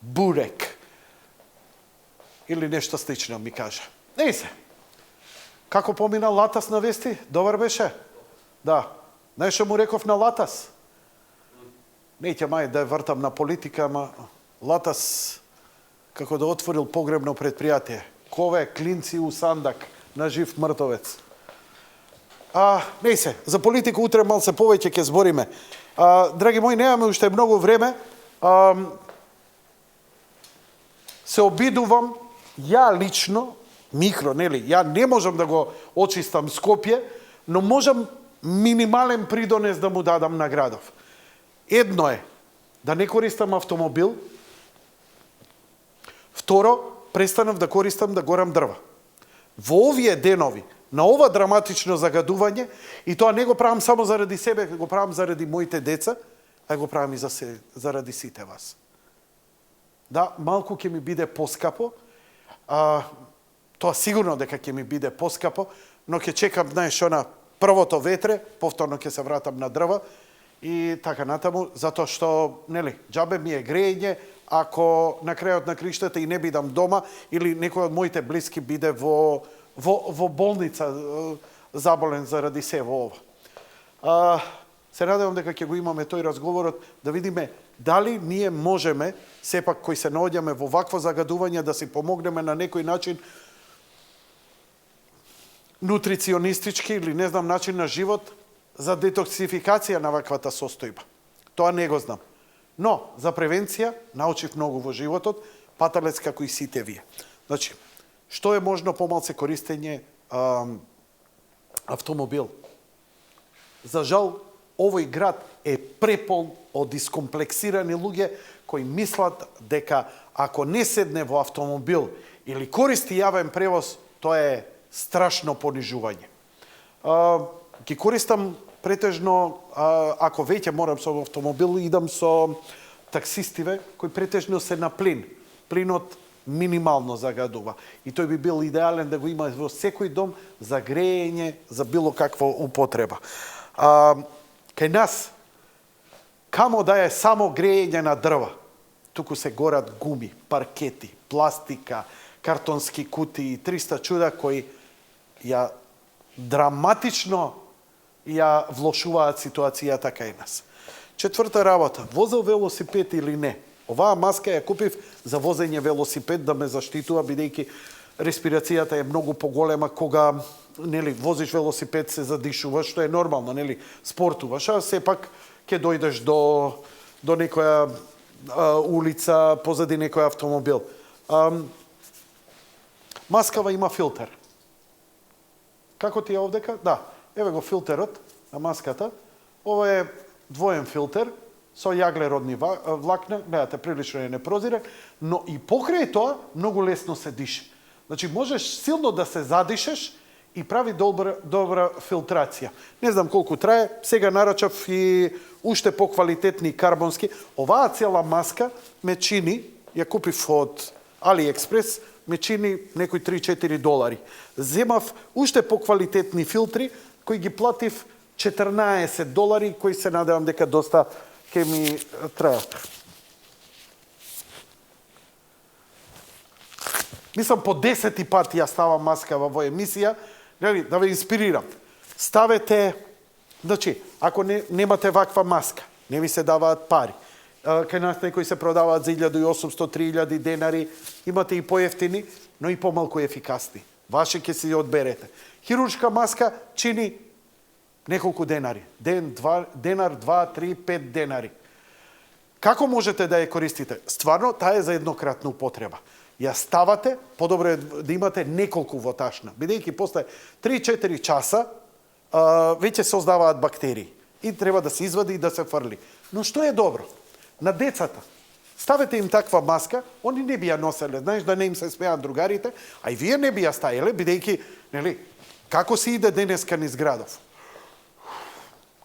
бурек. Или нешто слично ми кажа. Не се. Како помина Латас на вести? Добар беше? Да. Знаеш што му реков на Латас? Неќе мај да вртам на политика, ама Латас како да отворил погребно предпријатие. Кове клинци у сандак на жив мртовец. Не се, за политика утре малце повеќе ќе збориме. Драги мои, немаме уште многу време. Се обидувам, ја лично, микро, нели, ја не можам да го очистам Скопје, но можам минимален придонес да му дадам на градов. Едно е да не користам автомобил. Второ, престанав да користам да горам дрва. Во овие денови, на ова драматично загадување, и тоа не го правам само заради себе, го правам заради моите деца, а го правам и заради сите вас. Да, малку ќе ми биде поскапо, тоа сигурно дека ќе ми биде поскапо, но ќе чекам, знаеш, на првото ветре, повторно ќе се вратам на дрва и така натаму, затоа што, нели, џабе ми е грејење, ако на крајот на криштата и не бидам дома или некој од моите блиски биде во болница заболен заради се во ова. Се надевам дека ќе го имаме тој разговорот, да видиме дали ние можеме, сепак кои се наоѓаме во вакво загадување, да си помогнеме на некој начин нутриционистички или не знам начин на живот за детоксификација на ваквата состојба. Тоа не го знам. Но за превенција научив многу во животот, паталец како и сите вие. Значи, што е можно помалце користење автомобил? За жал, овој град е препол од искомплексирани луѓе кои мислат дека ако не седне во автомобил или користи јавен превоз, тоа е страшно понижување. Ги користам претежно, ако веќе морам со автомобил, идам со таксистиве кои претежно се на плин. Плинот минимално загадува. И тој би бил идеален да го има во секој дом за грејење, за било каква употреба. Кај нас, камо да е само грејење на дрва, туку се горат гуми, паркети, пластика, картонски кутии, 300 чуда кои ја драматично ја влошуваат ситуацијата кај нас. Четврта работа, возел велосипед или не? Оваа маска ја купив за возење велосипед да ме заштитува, бидејќи респирацијата е многу поголема кога, нели, возиш велосипед, се задишуваш, што е нормално, нели, спортуваш, а сепак ќе дојдеш до некоја улица, позади некој автомобил. Маскава има филтер. Како ти е овдека? Да, еве го филтерот на маската. Ова е двоен филтер со јаглеродни влакна, гледате, прилично е непрозирен, но и покрај тоа многу лесно се дише. Значи, можеш силно да се задишеш и прави добра филтрација. Не знам колку трае, сега нарачав и уште поквалитетни карбонски. Оваа цела маска ме чини, ја купив од AliExpress, ме чини некои $3-4. Земав уште поквалитетни филтри, кои ги платив $14, кои се надевам дека доста ќе ми траат. Мислам, по 10 пат ја ставам маска во емисија, да ве инспирирам. Ставете, значи, ако немате ваква маска, не ви се даваат пари, кај нас некои се продаваат за 1800-3000 денари, имате и поевтини, но и помалку ефикасни. Ваше ќе си одберете. Хируршка маска чини неколку денари. Денар, 2, 3, 5 денари. Како можете да ја користите? Стварно, таа е за еднократна употреба. Ја ставате, подобро е да имате неколку во ташна, бидејќи после 3-4 часа веќе се создаваат бактерии и треба да се извади и да се фрли. Но што е добро? На децата, ставете им таква маска, они не би ја носеле, знаеш, да не им се смеат другарите, а и вие не би ја стаеле, бидејќи, нели, како се иде денеска низ градов?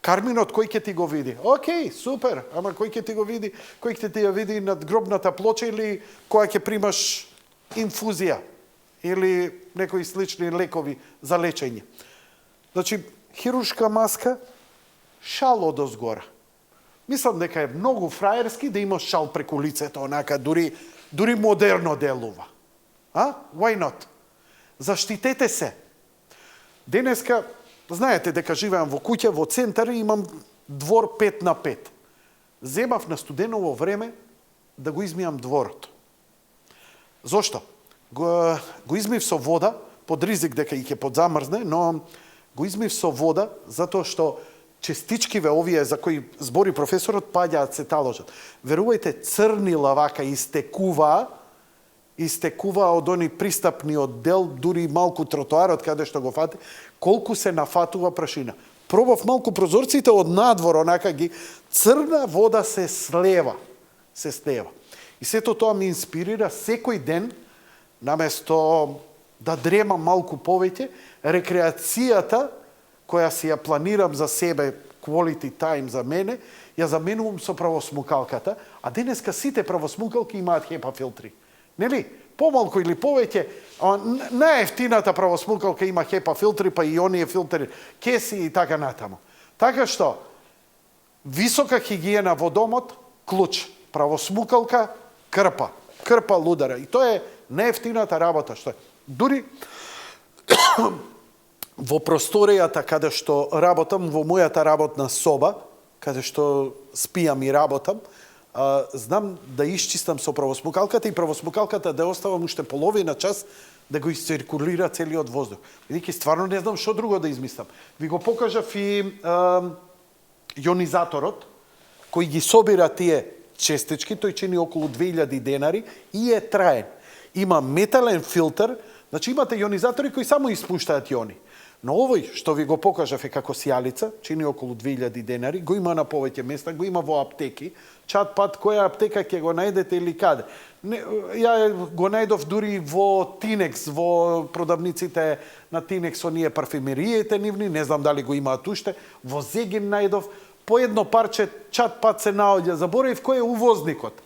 Карминот кој ќе ти го види? Океј, супер, ама кој ќе ти го види? Кој ќе ти ја види над гробната плоча или која ќе примаш инфузија или некои слични лекови за лечење? Значи, хируршка маска, шал одозгора. Мислам дека е многу фраерски да имаш шал преку лицето, онака, дури модерно делува. Why not? Заштитете се. Денеска, знаете дека живеам во куќа, во центар и имам двор 5x5. Земав на студеново време да го измијам дворот. Зошто? Го измив со вода, под ризик дека и ќе подзамрзне, но го измив со вода затоа што честичкиве овие за кои збори професорот паѓаат се таложат. Верувајте, црнила вака истекуваа од они пристапниот дел, дури малку тротоарот каде што го фати, колку се нафатува прашина. Пробав малку прозорците од надвор, онака ги црна вода се слева. И сето тоа ми инспирира секој ден, наместо да дремам малку повеќе, рекреацијата која си ја планирам за себе, quality time за мене, ја заменувам со правосмукалката, а денеска сите правосмукалки имаат HEPA филтри. Нели? Помалку или повеќе, најефтината правосмукалка има HEPA филтри, па и оние филтри кеси и така натаму. Така што, висока хигиена во домот, клуч, правосмукалка, крпа лудара. И тоа е најефтината работа, што е. Дури во просторијата каде што работам, во мојата работна соба, каде што спијам и работам, знам да исчистам со правосмукалката и правосмукалката да оставам уште половина час да го исциркулира целиот воздух. Бидејќи стварно не знам што друго да измислам. Ви го покажав и јонизаторот, кој ги собира тие честички, тој чини околу 2000 денари и е траен. Има метален филтер, значи имате јонизатори кои само испуштаат јони. Но овој што ви го покажав е како сијалица, чини околу 2000 денари, го има на повеќе места, го има во аптеки. Чат пат која аптека ќе го најдете или каде. Ја го најдов дури во Тинекс, во продавниците на Тинекс, оние парфемериите нивни, не знам дали го имаат уште. Во Зегин најдов по едно парче, чат пат се наоѓа, заборавив кој е увозникот.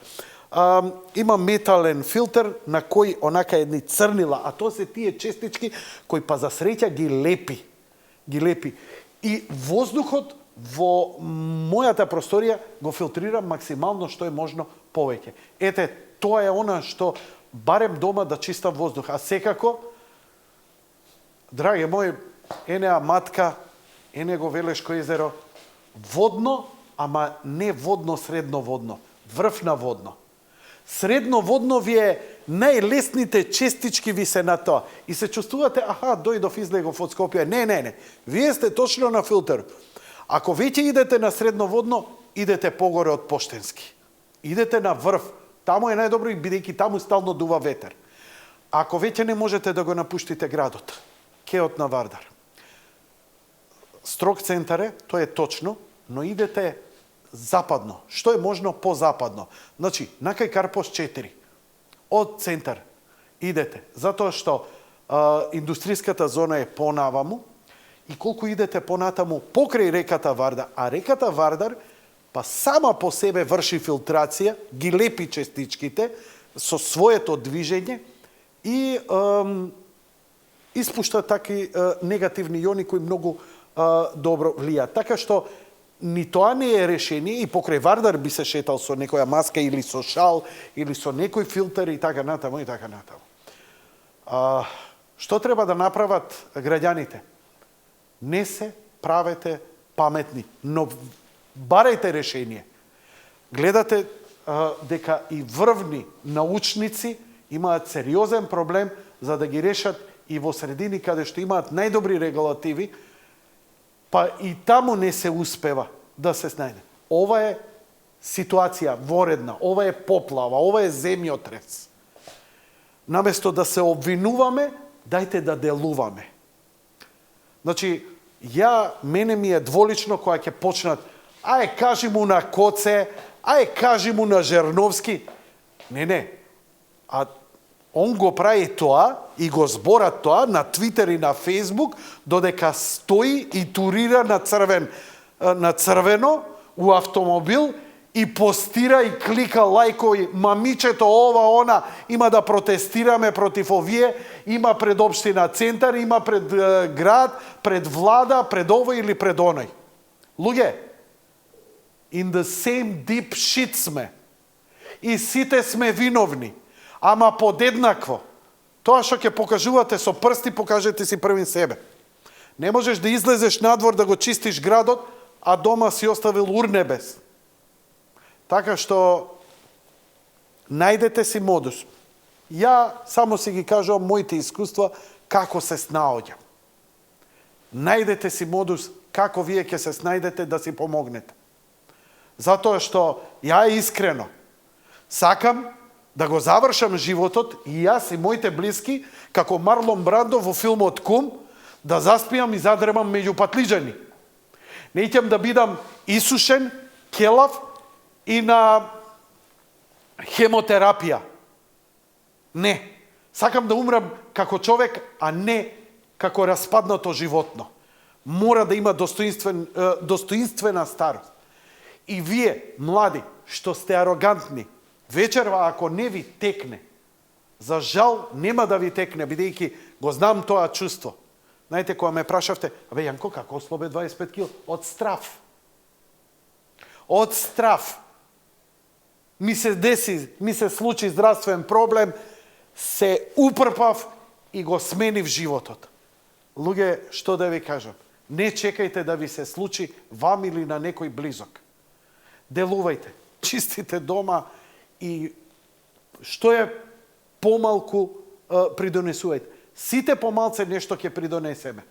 Има метален филтер на кој онака едни црнила, а тоа се тие честички кои па за среќа ги лепи. И воздухот во мојата просторија го филтрирам максимално што е можно повеќе. Ете, тоа е она што барем дома да чистам воздух, а секако, драге мои, енеа матка, ене го Велешко езеро, водно, ама не водно средноводно, врвна-водно. Средноводно ви е најлесните честички ви се на тоа. И се чувствувате, дојдов излегов од Скопје. Не. Вие сте точно на филтер. Ако веќе идете на средноводно, идете погоре од поштенски. Идете на врв. Таму е најдобро и бидејќи таму стално дува ветер. Ако веќе не можете да го напуштите градот, кеот на Вардар. Строг центар е, тоа е точно, но идете западно. Што е можно по-западно? Значи, накај Карпош 4, од центар идете, затоа што индустријската зона е понаваму, и колку идете понатаму покрај реката Вардар, а реката Вардар па сама по себе врши филтрација, ги лепи частичките со своето движење и испушта таки негативни иони кои многу добро влијаат. Така што ни тоа не е решение и покрај Вардар би се шетал со некоја маска или со шал или со некој филтер и така натаму и така натаму. Што треба да направат граѓаните? Не се правете паметни, но барајте решение. Гледате дека и врвни научници имаат сериозен проблем за да ги решат и во средини каде што имаат најдобри регулативи, па и таму не се успева да се снајде. Ова е ситуација воредна, ова е поплава, ова е земјотрес. Наместо да се обвинуваме, дајте да делуваме. Значи, мене ми е дволично кога ќе почнат, кажи му на Коце, кажи му на Жерновски. Не. А он го прави тоа и го збора тоа на Твитер и на Фейсбук, додека стои и турира на црвено у автомобил и постира и клика лајкови, мамичето ова, она, има да протестираме против овие, има пред општина центар, има пред град, пред влада, пред овој или пред оној. Луѓе, in the same deep shit сме. И сите сме виновни. Ама подеднакво. Тоа што ќе покажувате со прсти, покажете си првин себе. Не можеш да излезеш надвор да го чистиш градот, а дома си оставил урнебес. Така што најдете си модус. Ја само си ги кажувам моите искуства како се снаоѓам. Најдете си модус како вие ќе се снајдете да си помогнете. Затоа што ја искрено сакам да го завршам животот и јас и моите блиски како Марлон Брандо во филмот Кум да заспиам и задремам меѓу патлиџани. Не ќам да бидам исушен, келав и на хемотерапија. Не. Сакам да умрам како човек, а не како распаднато животно. Мора да има достоинствена старост. И вие, млади, што сте арогантни, вечерва ако не ви текне, за жал нема да ви текне, бидејќи го знам тоа чувство. Знаете, кога ме прашавте, Јанко, како ослабе 25 кил? Од страв. Од страв. Ми се случи здравствен проблем, се упрпав и го сменив животот. Луѓе, што да ви кажам? Не чекајте да ви се случи вам или на некој близок. Делувајте, чистите дома и што е помалку придонесувајте. Сите помалце нешто ќе придонесеме.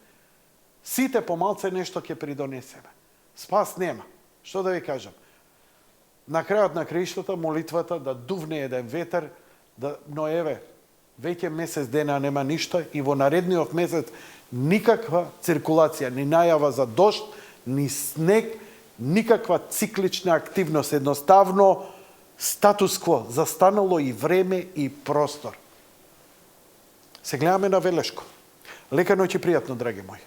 Сите помалце нешто ќе придонесеме. Спас нема. Што да ви кажам? На крајот на краиштата молитвата да дувне еден ветер, но еве, веќе месец дена нема ништо и во наредниот месец никаква циркулација, ни најава за дожд, ни снег, никаква циклична активност, едноставно статус-кво, застанало и време и простор. Се гледаме на Велешко. Лека ноќ и пријатно, драги мои.